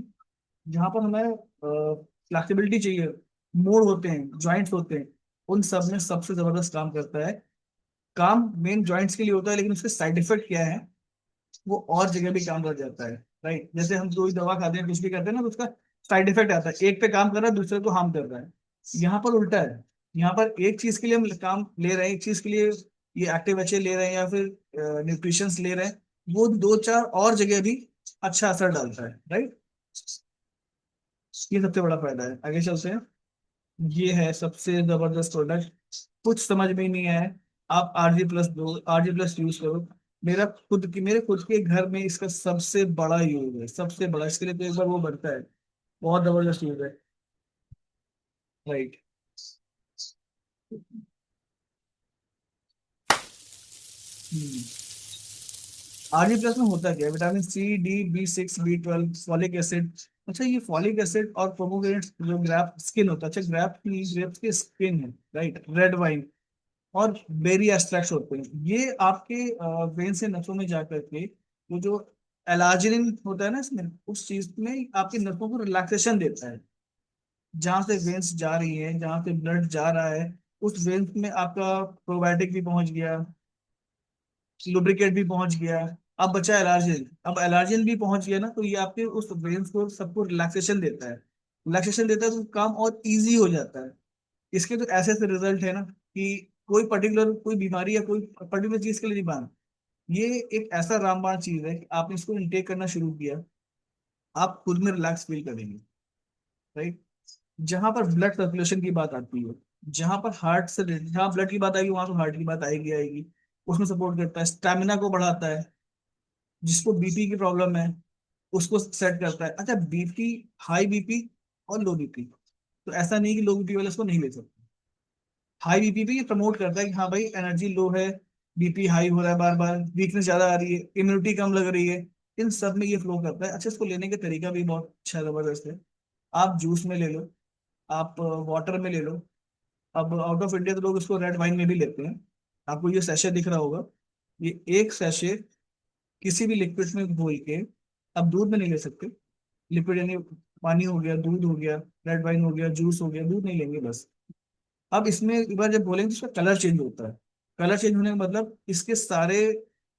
जहां पर हमें फ्लेक्सिबिलिटी चाहिए, मोड़ होते हैं, जॉइंट्स होते हैं, उन सब में सबसे जबरदस्त काम करता है। काम मेन जॉइंट्स के लिए होता है, लेकिन उसके साइड इफेक्ट क्या है, वो और जगह भी काम कर जाता है, राइट। जैसे हम कोई दवा खाते हैं, कुछ भी करते हैं ना, तो उसका साइड इफेक्ट आता है, एक पे काम कर रहा है, दूसरे को हार्म कर रहा है। यहाँ पर उल्टा है, यहाँ पर एक चीज के लिए हम काम ले रहे हैं, एक चीज के लिए ये एक्टिव एच ए ले रहे हैं या फिर न्यूट्रिशंस ले रहे हैं, वो दो चार और जगह भी अच्छा असर डालता है, राइट। ये सबसे बड़ा फायदा है। आगे चलते हैं। ये है सबसे जबरदस्त प्रोडक्ट। कुछ समझ में ही नहीं आया है, आप RG+ दो, RG+ यूज करो। मेरे खुद के घर में इसका सबसे बड़ा यूज है, सबसे बड़ा, इसके लिए तो एक बार वो बढ़ता है। बहुत जबरदस्त यूज है, राइट। RG+ में होता क्या है? Vitamin C, D, B6, B12, folic acid. अच्छा, ये फॉलिक एसिड और पोमोग्रेनेट, जो ग्रेप स्किन होता है, अच्छा ग्रेप्स की स्किन है, राइट, रेड वाइन और बेरी एक्सट्रैक्ट होते हैं। ये आपके वेन से नसों में जाकर के वो जो एलार्जिनिन होता है ना इसमें, उस चीज में आपकी नसों को रिलैक्सेशन देता है। जहाँ से वेन्स जा रही है, जहाँ से ब्लड जा रहा है, उस वेन्स में आपका प्रोबायोटिक भी पहुंच गया, लुब्रिकेट भी पहुंच गया। अब बचा एलार्जिन, अब एलार्जिन भी पहुंच गया ना, तो ये आपके उस वेन्स को सबको रिलैक्सेशन देता है। रिलैक्सेशन देता है तो काम और इजी हो जाता है। इसके तो ऐसे ऐसे रिजल्ट है ना कि कोई पर्टिकुलर कोई बीमारी या कोई पर्टिकुलर चीज के लिए नहीं बना। ये एक ऐसा रामबाण चीज है कि आपने इसको इनटेक करना शुरू किया, आप खुद में रिलैक्स फील करेंगे। राइट। जहां पर ब्लड सर्कुलेशन की बात आती है, जहां पर हार्ट से, जहां ब्लड की बात आएगी वहां तो हार्ट की बात आएगी आएगी। उसमें सपोर्ट करता है, स्टेमिना को बढ़ाता है। जिसको बीपी की प्रॉब्लम है उसको सेट करता है। अच्छा, बीपी, हाई बीपी और लो बीपी, तो ऐसा नहीं कि लो बीपी वाले इसको नहीं ले सकते। हाई बीपी भी ये प्रमोट करता है कि हाँ भाई एनर्जी लो है, बीपी हाई हो रहा है, बार बार वीकनेस ज्यादा आ रही है, इम्यूनिटी कम लग रही है, इन सब में ये फ्लो करता है। अच्छा, इसको लेने का तरीका भी बहुत अच्छा जबरदस्त है। आप जूस में ले लो, आप वाटर में ले लो। अब आउट ऑफ इंडिया तो लोग इसको रेड वाइन में भी लेते हैं। आपको ये सैशे दिख रहा होगा, ये एक सैशे किसी भी लिक्विड में घोल के, अब दूध में नहीं ले सकते, लिक्विड यानी पानी हो गया, दूध हो गया, रेड वाइन हो गया, जूस हो गया, दूध नहीं लेंगे बस। अब इसमें एक बार जब बोलेंगे तो इसका कलर चेंज होता है। कलर चेंज होने का मतलब इसके सारे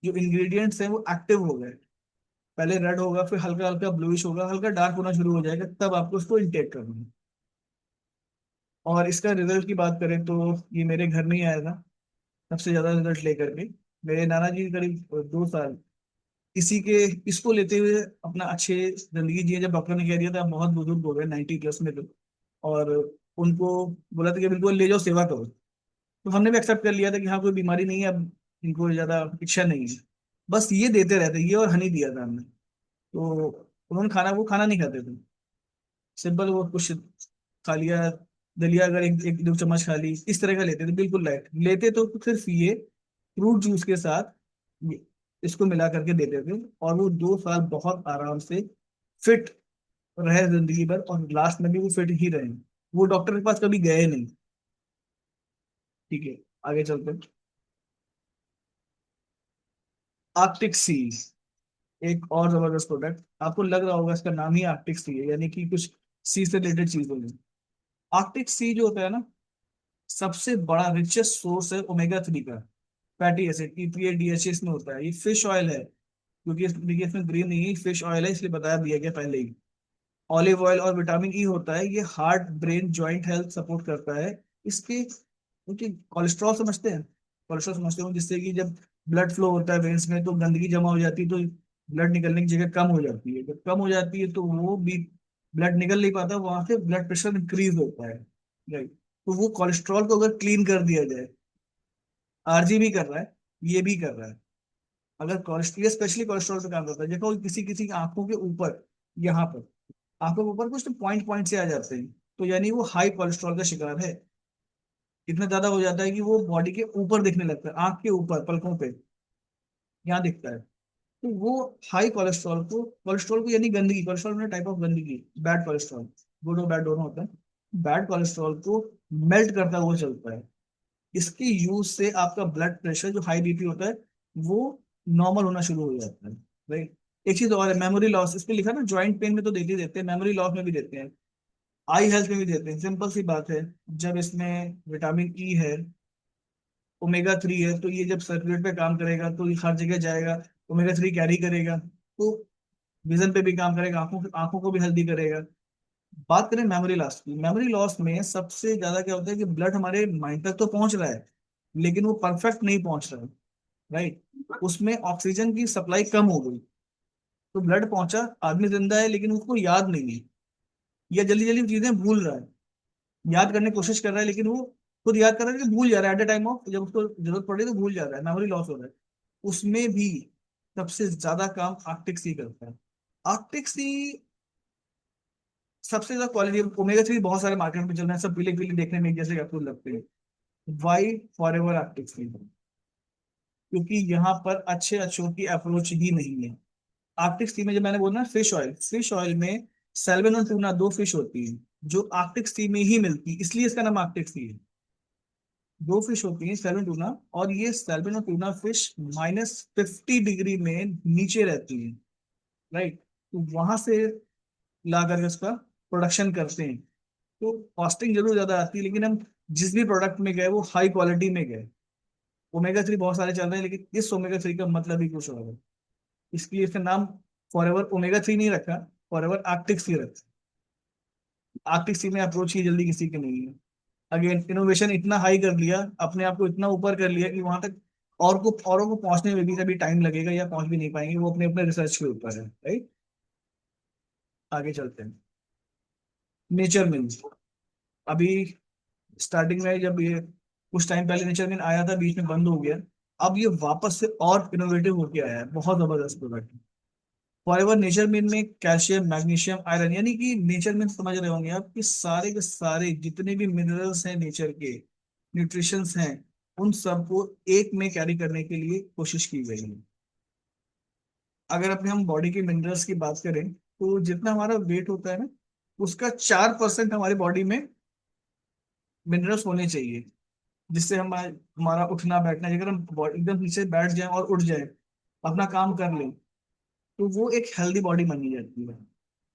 जो इंग्रेडिएंट्स हैं वो एक्टिव हो गए। पहले रेड होगा, फिर हल्का हल्का ब्लूइश होगा, हल्का डार्क होना शुरू हो जाएगा, तब आपको उसको इंटेक करना है। और इसका रिजल्ट की बात करें तो ये मेरे घर में ही आया था सबसे ज्यादा रिजल्ट लेकर के। मेरे नाना जी करीब 2 साल इसी के, इसको लेते हुए अपना अच्छे जिंदगी जिए। जब डॉक्टर ने कह दिया था आप बहुत बुजुर्ग हो गए, 90+ में थे, और उनको बोला था कि बिल्कुल ले जाओ, सेवा करो, तो हमने भी एक्सेप्ट कर लिया था कि हाँ कोई बीमारी नहीं है, अब इनको ज्यादा इच्छा नहीं है। बस ये देते रहते, ये और हनी दिया था हमने। तो उन्होंने खाना, वो खाना नहीं खाते थे, सिंपल वो कुछ खा लिया, दलिया अगर एक एक 2 चम्मच खा ली, इस तरह का लेते थे, बिल्कुल लाइट लेते। तो सिर्फ ये फ्रूट जूस के साथ ये इसको मिला करके देते थे, और वो 2 साल बहुत आराम से फिट रहे जिंदगी भर, और लास्ट में भी वो फिट ही रहे। वो डॉक्टर के पास कभी गए नहीं। ठीक है, आगे चलते हैं। आर्कटिक सी, एक और जबरदस्त प्रोडक्ट, आपको लग रहा होगा इसका नाम ही आर्कटिक सी है, यानी कि कुछ सी से रिलेटेड चीज होगी। आर्कटिक सी जो होता है ना, सबसे बड़ा रिचेस्ट सोर्स है ओमेगा 3 का, फैटी एसिड, EPA DHA इसमें होता है। ये फिश ऑयल है, क्योंकि देखिए इसमें ग्रीन नहीं है, फिश ऑयल है इसलिए बताया दिया गया पहले ही। ऑलिव ऑयल और विटामिन ई होता है, ये heart brain joint health support करता है। इसके, क्योंकि कोलेस्ट्रॉल समझते हैं, कोलेस्ट्रॉल समझते हो, जिससे कि जब ब्लड फ्लो होता है वेन्स में तो गंदगी जमा हो जाती है, तो ब्लड निकलने की जगह कम हो जाती है। जब कम हो जाती है तो वो भी ब्लड निकल नहीं पाता, वहां से ब्लड प्रेशर इंक्रीज होता है। राइट। तो वो कोलेस्ट्रॉल को अगर क्लीन कर दिया जाए, RG भी कर रहा है, ये भी कर रहा है। अगर कोलेस्ट्रॉल, ये स्पेशली कोलेस्ट्रॉल पे काम करता है। देखो किसी किसी की आंखों के ऊपर, यहाँ पर आंखों के ऊपर कुछ पॉइंट पॉइंट से आ जाते हैं, तो यानी वो हाई कोलेस्ट्रॉल का शिकार है। इतना ज्यादा हो जाता है कि वो बॉडी के ऊपर दिखने लगता है, आंख के ऊपर पलकों पे यहाँ दिखता है। तो वो हाई कोलेस्ट्रॉल को यानी गंदगी, कोलेस्ट्रॉल में टाइप ऑफ गंदगी, बैड कोलेस्ट्रॉल, गुड और बैड दोनों होता है। बैड कोलेस्ट्रॉल को मेल्ट करता हुआ चलता है। इसके यूज से आपका ब्लड प्रेशर जो हाई BP होता है वो नॉर्मल होना शुरू हो जाता है। राइट। एक चीज और है, मेमोरी लॉस, इस पे लिखा ना, जॉइंट पेन में तो देते ही देते हैं, मेमोरी लॉस में भी देते हैं, आई हेल्थ में भी देते हैं। सिंपल सी बात है, जब इसमें विटामिन ई है, ओमेगा 3 है, तो ये जब सर्कुलेट पे काम करेगा तो ये हर जगह जाएगा, ओमेगा 3 कैरी करेगा, तो विजन पे भी काम करेगा, आंखों को भी हेल्दी करेगा। बात करें मेमोरी लॉस की, मेमोरी लॉस में सबसे ज्यादा क्या होता है कि ब्लड हमारे माइंड तक तो पहुंच रहा है, लेकिन वो परफेक्ट नहीं पहुंच रहा है। राइट। उसमें ऑक्सीजन की सप्लाई कम हो गई, तो ब्लड पहुंचा, आदमी जिंदा है लेकिन उसको याद नहीं है, या जल्दी जल्दी चीजें भूल रहा है। याद करने की कोशिश कर रहा है लेकिन वो खुद याद कर रहा है लेकिन भूल जा रहा है, एट द टाइम ऑफ जब उसको जरूरत पड़े तो भूल जा रहा है, मेमोरी लॉस हो रहा है। उसमें भी सबसे ज्यादा काम आर्कटिक सी करता है। आर्कटिक सी सबसे ज्यादा क्वालिटी, ओमेगा 3 बहुत सारे मार्केट में चल रहे हैं, सब पीले पीले देखने में एक जैसे कैप्सूल लगते हैं। वाई फॉरएवर आर्कटिक सी, क्योंकि यहाँ पर अच्छे अच्छों की अप्रोच ही नहीं है। आर्कटिक सी में जब मैंने बोला ना, फिश ऑयल में सैल्मन और टूना, दो फिश होती है जो आर्कटिक सी में ही मिलती है, इसलिए इसका नाम आर्कटिक सी है। दो फिश होती हैं, सैल्मन टूना, और ये सैल्मन और टूना फिश -50 डिग्री में नीचे रहती है। राइट। तो वहां से ला करके उसका प्रोडक्शन करते हैं। तो कॉस्टिंग जरूर ज्यादा आती है, लेकिन हम जिस भी प्रोडक्ट में गए वो हाई क्वालिटी में गए। ओमेगा 3 बहुत सारे चल रहे हैं, लेकिन इस ओमेगा 3 का मतलब ही कुछ और है। इसलिए इसका नाम फॉरएवर ओमेगा 3 नहीं रखा, फॉरएवर आर्कटिक सी रखा। आर्कटिक सी में अप्रोच की जल्दी किसी की नहीं है। अगेन इनोवेशन इतना हाई कर लिया, अपने आप को इतना ऊपर कर लिया कि वहां तक औरों को पहुंचने में भी कभी टाइम लगेगा या पहुंच भी नहीं पाएंगे, वो अपने अपने रिसर्च के ऊपर है, राइट। आगे चलते हैं। नेचर मीन्स, अभी स्टार्टिंग में जब ये कुछ टाइम पहले नेचर मीन आया था, बीच में बंद हो गया। अब ये वापस से और इनोवेटिव होके आया है, बहुत जबरदस्त प्रोडक्ट। फॉरएवर नेचर मीन में कैल्शियम मैग्नीशियम आयरन, यानी कि नेचर मीन समझ रहे होंगे आप कि सारे के सारे जितने भी मिनरल्स हैं नेचर के, न्यूट्रिशंस हैं, उन सबको एक में कैरी करने के लिए कोशिश की गई है। अगर अपने हम बॉडी के मिनरल्स की बात करें, तो जितना हमारा वेट होता है ना, उसका 4% हमारी बॉडी में मिनरल्स होने चाहिए, जिससे हम हमारा उठना बैठना, अगर हम एकदम नीचे बैठ जाएं और उठ जाए, अपना काम कर लें, तो वो एक हेल्दी बॉडी मानी जाती है।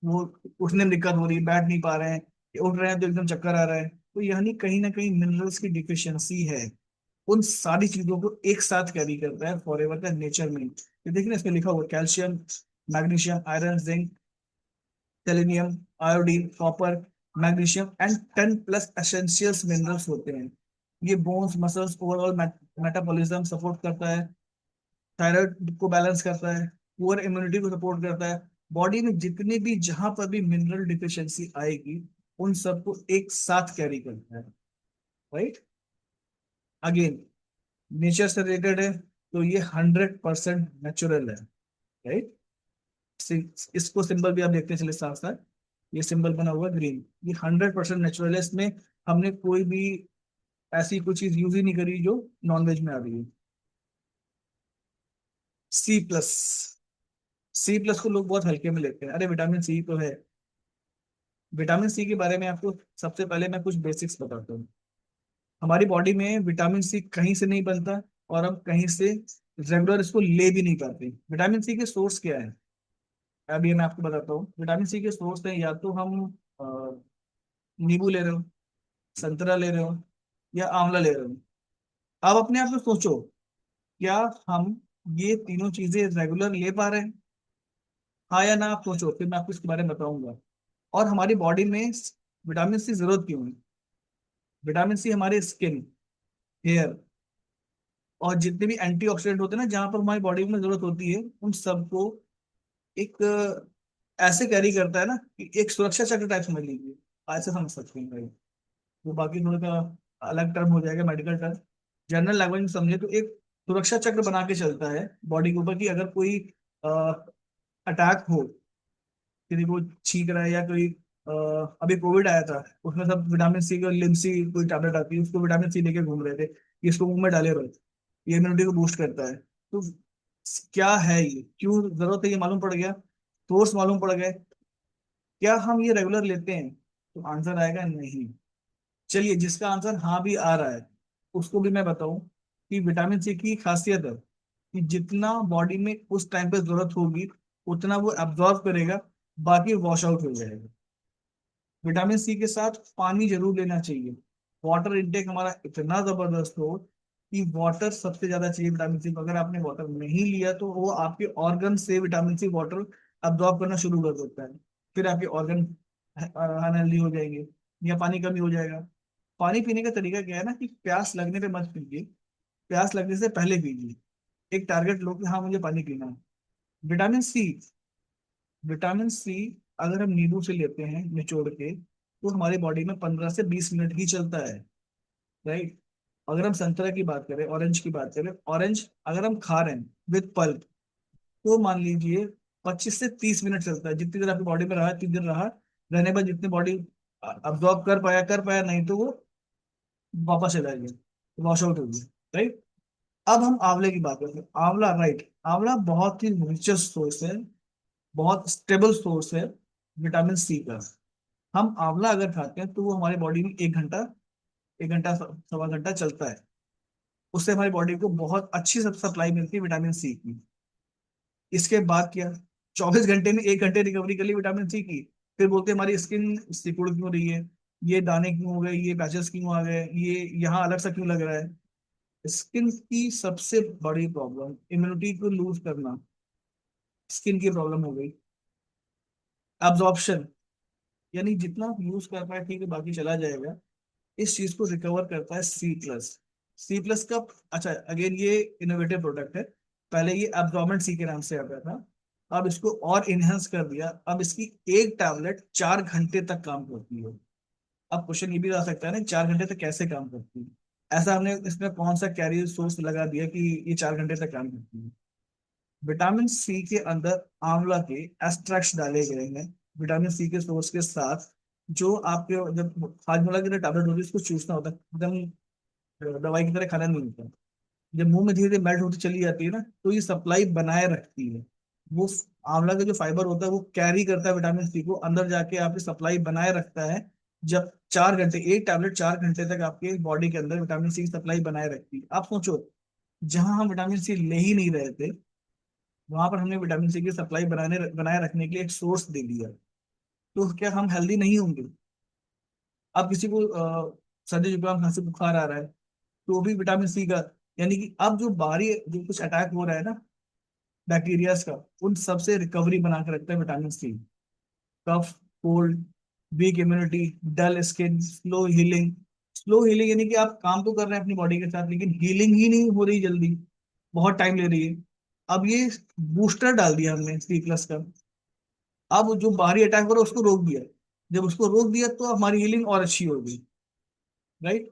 वो उठने में दिक्कत हो रही है, बैठ नहीं पा रहे हैं, उठ रहे हैं तो एकदम चक्कर आ रहा है, तो यानी कहीं ना कहीं मिनरल्स की डिफिशियंसी है। उन सारी चीजों को एक साथ कैरी करता है फॉरएवर का नेचर में। ये देखिए ना, इसमें लिखा हुआ calcium magnesium iron zinc selenium iodine copper magnesium and 10+ essentials minerals होते हैं। ये bones muscles overall metabolism support करता है, थायराइड को बैलेंस करता है, पुअर इम्यूनिटी को सपोर्ट करता है। बॉडी में जितने भी जहां पर भी मिनरल डिफिशियंसी आएगी, उन सबको एक साथ कैरी करता है, राइट। अगेन नेचर से रिलेटेड है, तो ये 100% नेचुरल है, राइट। इसको सिंबल भी आप देखते चले साथ साथ, ये सिंबल बना हुआ ग्रीन, ये 100% नेचुरल है। इसमें हमने कोई भी ऐसी कोई चीज यूज ही नहीं करी जो नॉनवेज में आ रही है। C+, C+ को लोग बहुत हल्के में लेते हैं, अरे विटामिन सी तो है। विटामिन सी के बारे में आपको सबसे पहले मैं कुछ बेसिक्स बताता हूँ। हमारी बॉडी में विटामिन सी कहीं से नहीं बनता, और हम कहीं से रेगुलर इसको ले भी नहीं पाते। विटामिन सी के सोर्स क्या है, अभी मैं आपको बताता हूँ। विटामिन सी के सोर्स है, या तो हम नींबू ले रहे हो, संतरा ले रहे हो, या आंवला ले रहे हो। अब अपने आप में सोचो, क्या हम ये तीनों चीजें रेगुलर ले पा रहे हैं, हाँ या ना? आप सोचो, फिर मैं आपको इसके बारे में बताऊंगा। और हमारी बॉडी में विटामिन सी जरूरत क्यों है? विटामिन सी हमारे स्किन, हेयर और जितने भी एंटीऑक्सीडेंट होते हैं ना, जहां पर हमारी बॉडी में जरूरत होती है, उन सबको एक ऐसे कैरी करता है ना, कि एक सुरक्षा चक्र टाइप समझ लीजिए, ऐसे समझ सकते हैं भाई। वो बाकी थोड़ा सा अलग टर्म हो जाएगा, मेडिकल टर्म। जनरल लैंग्वेज में समझे तो एक सुरक्षा चक्र बना के चलता है बॉडी के ऊपर, कि अगर कोई अटैक हो, किसी को छींक रहा है, या कोई अ, अभी कोविड आया था, उसमें सब विटामिन सी का लिम्सी कोई टैबलेट आती है, उसको विटामिन सी लेके घूम रहे थे कि इसको मुंह में डाले रहो, ये इम्यूनिटी को बूस्ट करता है। तो क्या है ये, क्यों जरूरत है, ये मालूम पड़ गया, सोर्स मालूम पड़ गए। क्या हम ये रेगुलर लेते हैं? तो आंसर आएगा नहीं। चलिए, जिसका आंसर हाँ भी आ रहा है, उसको भी मैं बताऊं कि विटामिन सी की खासियत है कि जितना बॉडी में उस टाइम पे जरूरत होगी, उतना वो एब्जॉर्ब करेगा, बाकी वॉश आउट हो जाएगा। विटामिन सी के साथ पानी जरूर लेना चाहिए। वाटर इंटेक हमारा इतना जबरदस्त हो कि वाटर सबसे ज्यादा चाहिए विटामिन सी को। अगर आपने वाटर नहीं लिया, तो वो आपके ऑर्गन से विटामिन सी वाटर अब्जॉर्ब करना शुरू कर देता है, फिर आपके ऑर्गन अनहेल्दी हो जाएंगे, या पानी कमी हो जाएगा। पानी पीने का तरीका क्या है ना, कि प्यास लगने पे मत पीजिए, प्यास लगने से पहले पीजिए। एक टारगेट लो कि हाँ, मुझे पानी पीना है। विटामिन सी, विटामिन सी अगर हम नींबू से लेते हैं निचोड़ के, तो हमारी बॉडी में 15 से 20 मिनट ही चलता है, राइट। अगर हम संतरा की बात करें, ऑरेंज की बात करें, ऑरेंज अगर हम खा रहे हैं विद पल्प, तो मान लीजिए 25 से 30 मिनट चलता है। जितनी देर आपकी बॉडी में रहा, जितनी देर रहा, रहने पर जितनी बॉडी अब्जॉर्ब कर पाया, नहीं तो वो वापस चला गया, वॉश आउट हो गया, राइट। अब हम आंवले की बात करते हैं। आंवला, राइट, आंवला बहुत ही रिचेस्ट सोर्स है, बहुत स्टेबल सोर्स है विटामिन सी का। हम आंवला अगर खाते हैं, तो वो हमारी बॉडी में 1 घंटा, 1 घंटा 1.25 घंटा चलता है। उससे हमारी बॉडी को बहुत अच्छी सप्लाई मिलती है विटामिन सी की। इसके बाद क्या, 24 घंटे में 1 घंटे रिकवरी कर ली विटामिन सी की, फिर बोलते हैं हमारी स्किन सिकुड़ क्यों रही है, ये दाने क्यों हो गए, ये पैचेस क्यों आ गए, ये यहाँ अलग सा क्यों लग रहा है। स्किन की सबसे बड़ी प्रॉब्लम इम्यूनिटी को लूज करना, स्किन की प्रॉब्लम हो गई। एब्जॉर्प्शन, यानी जितना यूज कर पाए ठीक है, बाकी चला जाएगा। इस चीज को रिकवर करता है सी प्लस। सी प्लस का, अच्छा अगेन ये इनोवेटिव प्रोडक्ट है। पहले ये एब्जॉर्बेंट सी के नाम से आता था, अब इसको और इनहेंस कर दिया। अब इसकी एक टैबलेट 4 घंटे तक काम करती है। अब क्वेश्चन ये भी आ सकता है ना, 4 घंटे तक कैसे काम करती है। ऐसा हमने इसमें कौन सा कैरियर सोर्स लगा दिया कि ये 4 घंटे तक काम करती है। विटामिन सी के अंदर आंवला के एक्सट्रैक्ट्स डाले गए हैं, विटामिन सी के सोर्स के साथ। जो आपके जब हाजमोला की टैबलेट होती है उसको चूसना होता है, एकदम दवाई की तरह खाना नहीं होता। जब मुंह में धीरे धीरे मेल्ट होती चली जाती है ना, तो ये सप्लाई बनाए रखती है। वो आंवला का जो फाइबर होता है वो कैरी करता है विटामिन सी को अंदर जाके, आपकी सप्लाई बनाए रखता है। जब 4 घंटे, एक टैबलेट 4 घंटे तक आपके बॉडी के अंदर विटामिन सी की सप्लाई बनाए रखती है। आप सोचो, जहां हम विटामिन सी ले ही नहीं रहे थे, वहां पर हमने विटामिन सी की सप्लाई बनाए रखने के लिए एक सोर्स दे दिया। तो क्या हम हेल्दी नहीं होंगे। अब किसी को सर्दी जुकाम खांसी बुखार आ रहा है, तो भी विटामिन सी का, यानी कि अब जो बाहरी जो कुछ अटैक हो रहा है ना बैक्टीरियाज का, उन सबसे रिकवरी बना के रखता है vitamin C. Cough, cold, weak immunity, dull skin, slow healing. Slow healing यानी कि आप काम तो कर रहे हैं अपनी बॉडी के साथ, लेकिन हीलिंग ही नहीं हो रही जल्दी, बहुत टाइम ले रही है। अब ये बूस्टर डाल दिया हमने सी प्लस का। अब जो बाहरी अटैक हो रहा है उसको रोक दिया। जब उसको रोक दिया तो हमारी हीलिंग और अच्छी होगी, राइट।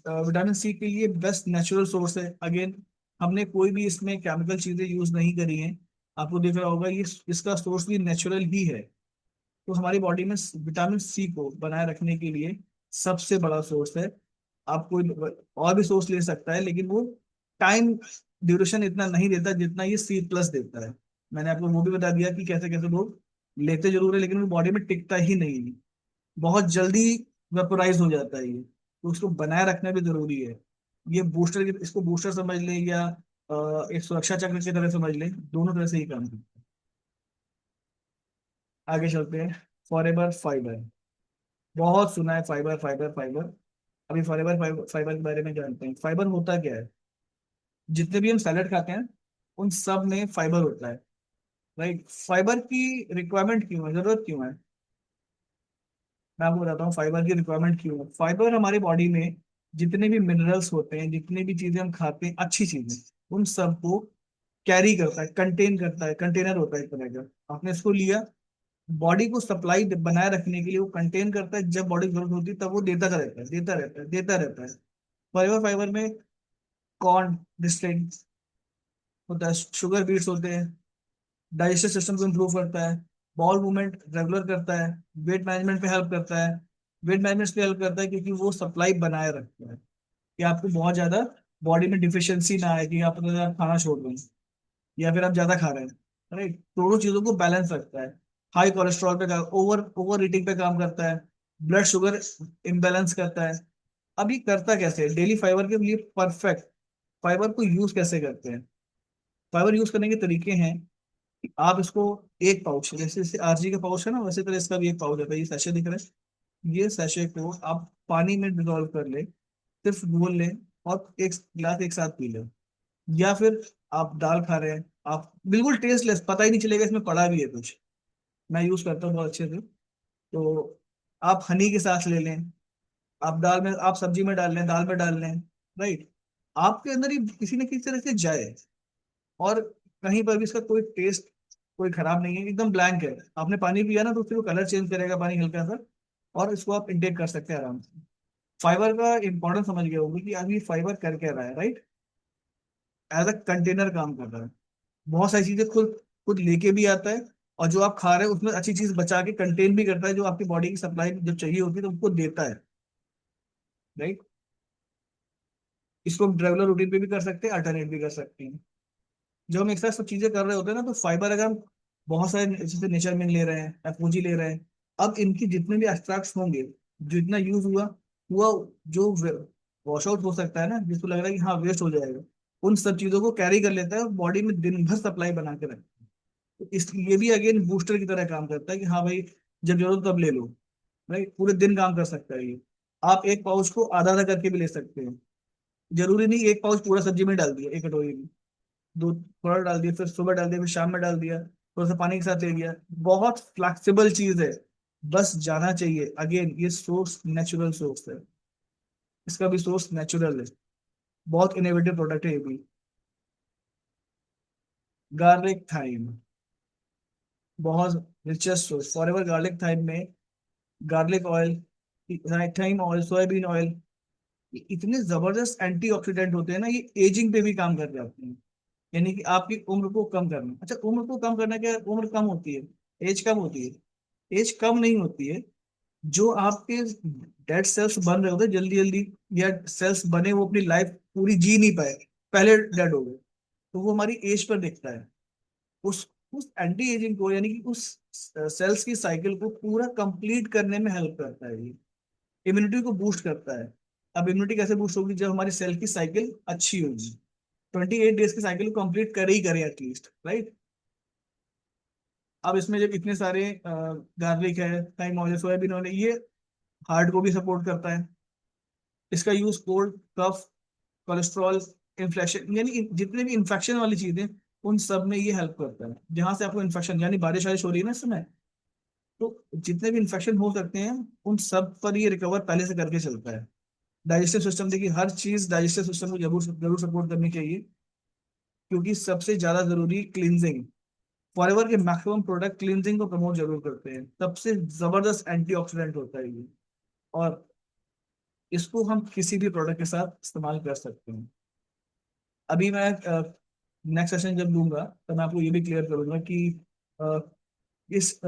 विटामिन सी के लिए बेस्ट नेचुरल सोर्स है। अगेन, हमने कोई भी इसमें केमिकल चीजें यूज नहीं करी हैं। आपको दिख रहा होगा ये, इसका सोर्स भी नेचुरल ही है। तो हमारी बॉडी में विटामिन सी को बनाए रखने के लिए सबसे बड़ा सोर्स है। आप कोई और भी सोर्स ले सकता है, लेकिन वो टाइम ड्यूरेशन इतना नहीं देता जितना ये सी प्लस देता है। मैंने आपको वो भी बता दिया कि कैसे कैसे लोग लेते जरूर है, लेकिन वो बॉडी में टिकता ही नहीं, बहुत जल्दी वेपोराइज हो जाता है ये। तो उसको बनाए रखना भी जरूरी है। ये बूस्टर, इसको बूस्टर समझ ले या एक सुरक्षा चक्र की तरह समझ ले, दोनों तरह से ही काम करता है। आगे चलते हैं। फॉरएवर फाइबर, बहुत सुना है फाइबर फाइबर फाइबर। अभी फॉरएवर फाइबर फाइबर के बारे में जानते हैं। फाइबर होता क्या है। जितने भी हम सैलेड खाते हैं उन सब में फाइबर होता है, राइट। फाइबर की रिक्वायरमेंट क्यों है, जरूरत क्यों है, मैं आपको बताता हूँ फाइबर की रिक्वायरमेंट क्यों है। फाइबर हमारी बॉडी में जितने भी मिनरल्स होते हैं, जितनी भी चीजें हम खाते हैं अच्छी चीजें, उन सबको कैरी करता है, कंटेन करता है, कंटेनर होता है एक तरह का। आपने इसको लिया, बॉडी को सप्लाई बनाए रखने के लिए वो कंटेन करता है। जब बॉडी जरूरत होती है तब वो देता रहता है, देता रहता है, देता रहता है। फाइबर फाइबर में कॉर्न डिस्टिंग होता है, शुगर बीट्स होते हैं, डाइजेस्टिव सिस्टम को इम्प्रूव करता है, बॉल मूवमेंट रेगुलर करता है, वेट मैनेजमेंट पे हेल्प करता है। वेट मैनेजमेंट पे हेल्प करता है क्योंकि वो सप्लाई बनाए रखता है कि आपको बहुत ज्यादा बॉडी में डिफिशियंसी ना आए, कि आप अगर आप खाना छोड़ दें या फिर आप ज्यादा खा रहे हैं, राइट। दोनों चीजों को बैलेंस रखता है। हाई कोलेस्ट्रॉल पे ओवर ओवर ईटिंग पे काम करता है। ब्लड शुगर इम्बेलेंस करता है। अब ये करता कैसे है, डेली फाइबर के लिए परफेक्ट। फाइबर को यूज कैसे करते हैं। फाइबर यूज करने के तरीके हैं। आप इसको एक पाउच, जैसे जैसे आरजी का पाउच है ना, वैसे तरह इसका भी एक पाउच आता है। ये सैशे दिख रहा है, ये सैशे को आप पानी में डिजोल्व कर ले, सिर्फ घोल लें और एक गिलास एक साथ पी लें। या फिर आप दाल खा रहे हैं, आप बिल्कुल टेस्टलेस, पता ही नहीं चलेगा इसमें पड़ा भी है कुछ। मैं यूज करता हूँ बहुत अच्छे से। तो आप हनी के साथ ले लें, आप दाल में, आप सब्जी में डाल लें, दाल में डाल लें, राइट। आपके अंदर ये किसी न किसी तरह से जाए, और कहीं पर भी इसका कोई टेस्ट कोई खराब नहीं है, एकदम ब्लैंक है। आपने पानी पिया ना तो फिर वो कलर चेंज करेगा पानी हल्का सा, और इसको आप इंटेक कर सकते हैं आराम से। फाइबर का इंपॉर्टेंस समझ गए होंगे कि अभी फाइबर कर क्या रहा है, राइट। एज अ कंटेनर काम कर रहा है। बहुत सारी चीजें खुद खुद लेके भी आता है, और जो आप खा रहे हो उसमें अच्छी चीज बचा के कंटेन भी करता है, जो आपकी बॉडी की सप्लाई जब चाहिए होती है तो उसको देता है, राइट। इसको हम रेगुलर रूटीन पे भी कर सकते हैं, अल्टरनेट भी कर सकते हैं। जब हम एक साथ सब चीजें कर रहे होते हैं ना, तो फाइबर अगर हम बहुत सारे जैसे नेचर में ले रहे हैं, एफओजी ले रहे हैं, अब इनकी जितने भी एक्सट्रैक्ट्स होंगे, जितना यूज हुआ हुआ, जो वॉश आउट हो सकता है ना, जिसको लग रहा है कि हाँ वेस्ट हो जाएगा, उन सब चीजों को कैरी कर लेता है और बॉडी में दिन भर सप्लाई बना के रखता है। तो इस ये भी अगेन बूस्टर की तरह काम करता है कि हाँ भाई, जब जरूरत तब ले लो। राइट, पूरे दिन काम कर सकता है ये। आप एक पाउच को आधा आधा करके भी ले सकते हैं, जरूरी नहीं एक पाउच पूरा सब्जी में डाल दिया एक कटोरी में, दूध थोड़ा डाल दिया, फिर सुबह डाल दिया, फिर शाम में डाल दिया, थोड़ा सा पानी के साथ ले लिया। बहुत फ्लेक्सिबल चीज है, बस जाना चाहिए। अगेन ये सोर्स नेचुरल सोर्स है, इसका भी सोर्स नेचुरल है, बहुत इनोवेटिव प्रोडक्ट है ये भी। गार्लिक थाइम, बहुत richest source, Forever garlic thyme में garlic oil, thyme oil, soybean oil, इतने जबरदस्त एंटीऑक्सीडेंट होते हैं ना, ये एजिंग पे भी काम कर जाते हैं। यानी कि आपकी उम्र को कम करना। अच्छा, उम्र को कम करना क्या, उम्र कम होती है, एज कम होती है? एज कम नहीं होती है, जो आपके डेड सेल्स बन रहे होते हैं जल्दी जल्दी, या सेल्स बने वो अपनी लाइफ पूरी जी नहीं पाए, पहले डेड हो गए, तो वो हमारी एज पर दिखता है। उस एंटी एजिंग को, यानी कि उस सेल्स की साइकिल को पूरा कंप्लीट करने में हेल्प करता है ये। इम्यूनिटी को बूस्ट करता है। अब इम्यूनिटी कैसे बूस्ट होगी, जब हमारी सेल की साइकिल अच्छी होगी, 28 डेज की साइकिल को कंप्लीट करे ही करे एटलीस्ट, राइट। अब इसमें जब इतने सारे गार्लिक है, टाइम ऑयल, सोयाबीन ऑयल, ये हार्ट को भी सपोर्ट करता है। इसका यूज कोल्ड, कफ, कोलेस्ट्रॉल, इन्फ्लेशन, यानी जितने भी इन्फेक्शन वाली चीजें, उन सब में ये हेल्प करता है। जहां से आपको इन्फेक्शन, यानी बारिश वारिश हो रही है ना इस समय, तो जितने भी इन्फेक्शन हो सकते हैं उन सब पर ये रिकवर पहले से करके चलता है। डाइजेस्टिव सिस्टम, देखिए हर चीज डाइजेस्टिव सिस्टम को जरूर जरूर सपोर्ट करनी चाहिए, क्योंकि सबसे ज्यादा जरूरी क्लींजिंग, फॉरएवर के मैक्सिमम प्रोडक्ट क्लींजिंग को प्रमोट जरूर करते हैं, सबसे जबरदस्त एंटीऑक्सीडेंट होता है ये। और इसको हम किसी भी प्रोडक्ट के साथ इस्तेमाल कर सकते हैं। अभी मैं नेक्स्ट सेशन जब लूंगा तो मैं आपको ये भी क्लियर करूंगा कि अ, इस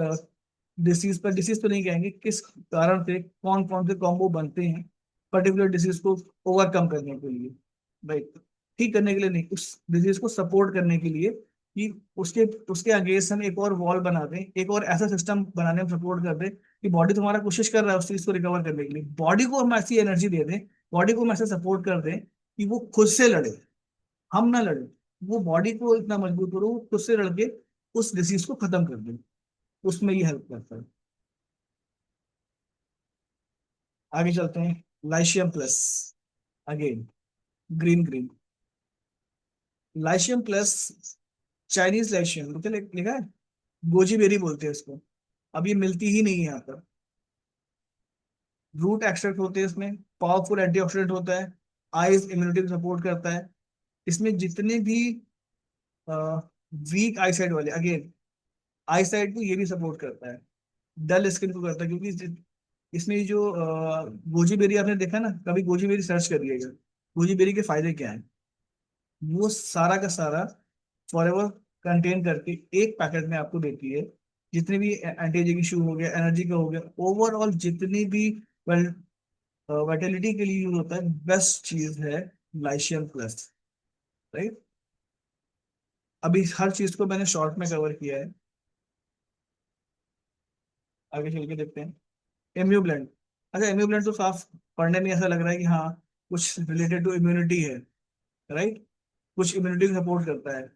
डिसीज पर, डिसीज तो नहीं कहेंगे, किस कारण से कौन कौन से कॉम्बो बनते हैं पर्टिकुलर डिसीज को ओवरकम करने के लिए, राइट, ठीक करने के लिए नहीं, उस डिजीज को सपोर्ट करने के लिए, कि उसके उसके अगेंस्ट हम एक और वॉल बना दें, एक और ऐसा सिस्टम बनाने में सपोर्ट कर दें कि बॉडी तुम्हारा कोशिश कर रहा है उस चीज को रिकवर करने के लिए, बॉडी को हम ऐसी एनर्जी दे दें, बॉडी को हम ऐसा सपोर्ट कर दें कि वो खुद से लड़े, हम ना लड़े, वो बॉडी को इतना मजबूत करो वो खुद से लड़के उस डिसीज को खत्म कर दे, उसमें ये हेल्प करता है। आगे चलते हैं, lycium plus, again green green, lycium plus, Chinese lycium लिखा है, गोजी बेरी बोलते हैं इसको। अब ये मिलती ही नहीं है यहाँ पर। रूट एक्सट्रैक्ट होते हैं इसमें, पावरफुल एंटीऑक्सीडेंट होता है, आईज इम्यूनिटी को सपोर्ट करता है। इसमें जितने भी वीक आई साइड वाले, अगेन आई साइड को ये भी सपोर्ट करता है, डल स्किन को करता है, क्योंकि इसमें जो गोजी बेरी आपने देखा ना, कभी गोजी बेरी सर्च करिएगा, गोजी बेरी के फायदे क्या हैं, वो सारा का सारा फॉरएवर कंटेन करके एक पैकेट में आपको देती है। जितने भी एंटी एजिंग इशू हो गया, एनर्जी का हो गया, ओवरऑल जितनी भी वाइटलिटी के लिए यूज होता है, बेस्ट चीज है लाइशियम प्लस, राइट। अभी हर चीज को मैंने शॉर्ट में कवर किया है, आगे चल के देखते हैं। एम्यू ब्लेंड, अच्छा एम्यू ब्लेंड तो साफ पढ़ने में ऐसा लग रहा है कि हाँ कुछ रिलेटेड टू इम्यूनिटी है, राइट, कुछ इम्यूनिटी को सपोर्ट करता है।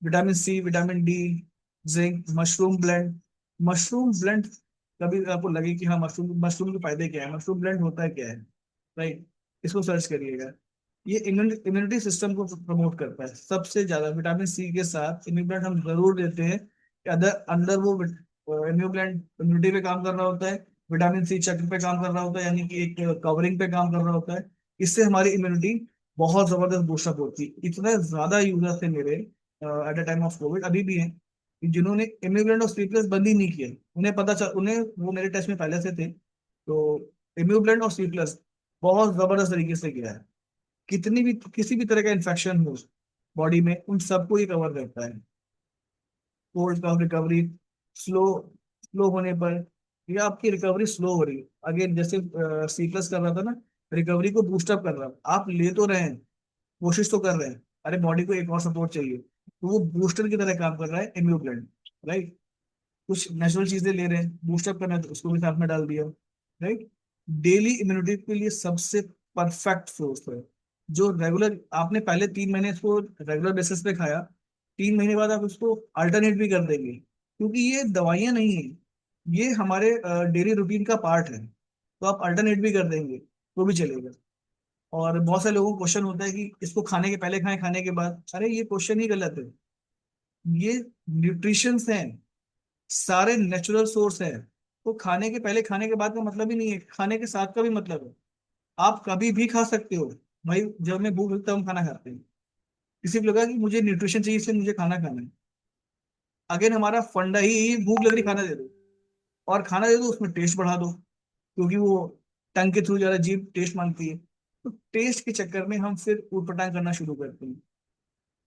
Vitamin C, vitamin D, zinc, mushroom blend, mushroom blend, कभी आपको लगे कि हाँ मशरूम, मशरूम के फायदे क्या है, मशरूम ब्लेंड होता है क्या है, राइट, इसको सर्च करिएगा। ये इम्यूनिटी सिस्टम को प्रमोट करता है सबसे ज्यादा। विटामिन सी के साथ इम्यूब्लेंट हम जरूर देते हैं कि अंदर अंदर वो इम्यूब्लेंट इम्यूनिटी पे काम कर रहा होता है, विटामिन सी चक्र पे काम कर रहा होता है, यानी कि एक कवरिंग पे काम कर रहा होता है। इससे हमारी इम्यूनिटी बहुत जबरदस्त बूस्टअप होती है। इतने ज्यादा यूजर थे मेरे at the time of Covid, अभी भी हैं, कि जिन्होंने इम्यूब्लेंट और सी प्लस बंद ही नहीं किया, उन्हें पता चल, उन्हें वो मेरे टेस्ट में पहले से थे, तो इम्यूब्लेंट और सी प्लस बहुत जबरदस्त तरीके से किया है। कितनी भी किसी भी तरह का इन्फेक्शन हो बॉडी में, उन सबको ये कवर करता है। Cold cough recovery, slow slow होने पर, या आपकी रिकवरी स्लो हो रही है, अगेन जैसे सी प्लस कर रहा था ना, रिकवरी को बूस्टअप कर रहा है, आप ले तो रहे हैं, कोशिश तो कर रहे हैं, अरे बॉडी को एक और सपोर्ट चाहिए, तो वो बूस्टर की तरह काम कर रहा है इम्यूब्लेंट, राइट। कुछ नेचुरल चीजें ले रहे हैं, बूस्टअप करना है तो उसको भी साथ में डाल दिया, राइट। डेली इम्यूनिटी के लिए सबसे परफेक्ट सोर्स है, जो रेगुलर आपने पहले 3 महीने इसको रेगुलर बेसिस पे खाया, 3 महीने बाद आप उसको अल्टरनेट भी कर देंगे, क्योंकि ये दवाइयां नहीं है, ये हमारे डेली रूटीन का पार्ट है, तो आप अल्टरनेट भी कर देंगे तो भी चलेगा। और बहुत सारे लोगों को क्वेश्चन होता है कि इसको खाने के पहले खाएं खाने के बाद, अरे ये क्वेश्चन ही गलत है। ये न्यूट्रिशंस हैं, सारे नेचुरल सोर्स है। तो खाने के पहले खाने के बाद का मतलब ही नहीं है, खाने के साथ का भी मतलब है। आप कभी भी खा सकते हो भाई, जब हमें भूख लगता है हम खाना खाते हैं। किसी को लगा कि मुझे न्यूट्रिशन चाहिए इसलिए मुझे खाना खाना है, अगेन हमारा फंडा ही भूख लग रही खाना दे दो, और खाना दे दो उसमें टेस्ट बढ़ा दो, क्योंकि वो टंग के थ्रू ज्यादा जीभ टेस्ट मांगती है। तो टेस्ट के चक्कर में हम फिर ऊटपटांग करना शुरू करते हैं।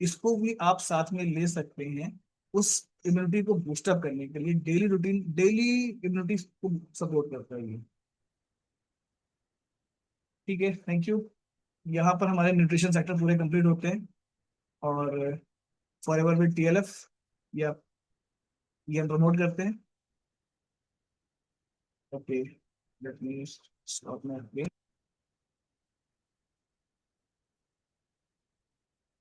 इसको भी आप साथ में ले सकते हैं, उस इम्यूनिटी को बूस्टअप करने के लिए। डेली रूटीन डेली इम्यूनिटी को सपोर्ट करता है ये। ठीक है, थैंक यू। यहाँ पर हमारे न्यूट्रिशन सेक्टर पूरे कंप्लीट होते हैं, और फॉर एवर विद टीएलएफ या ये हम प्रमोट करते हैं। Okay, let me stop my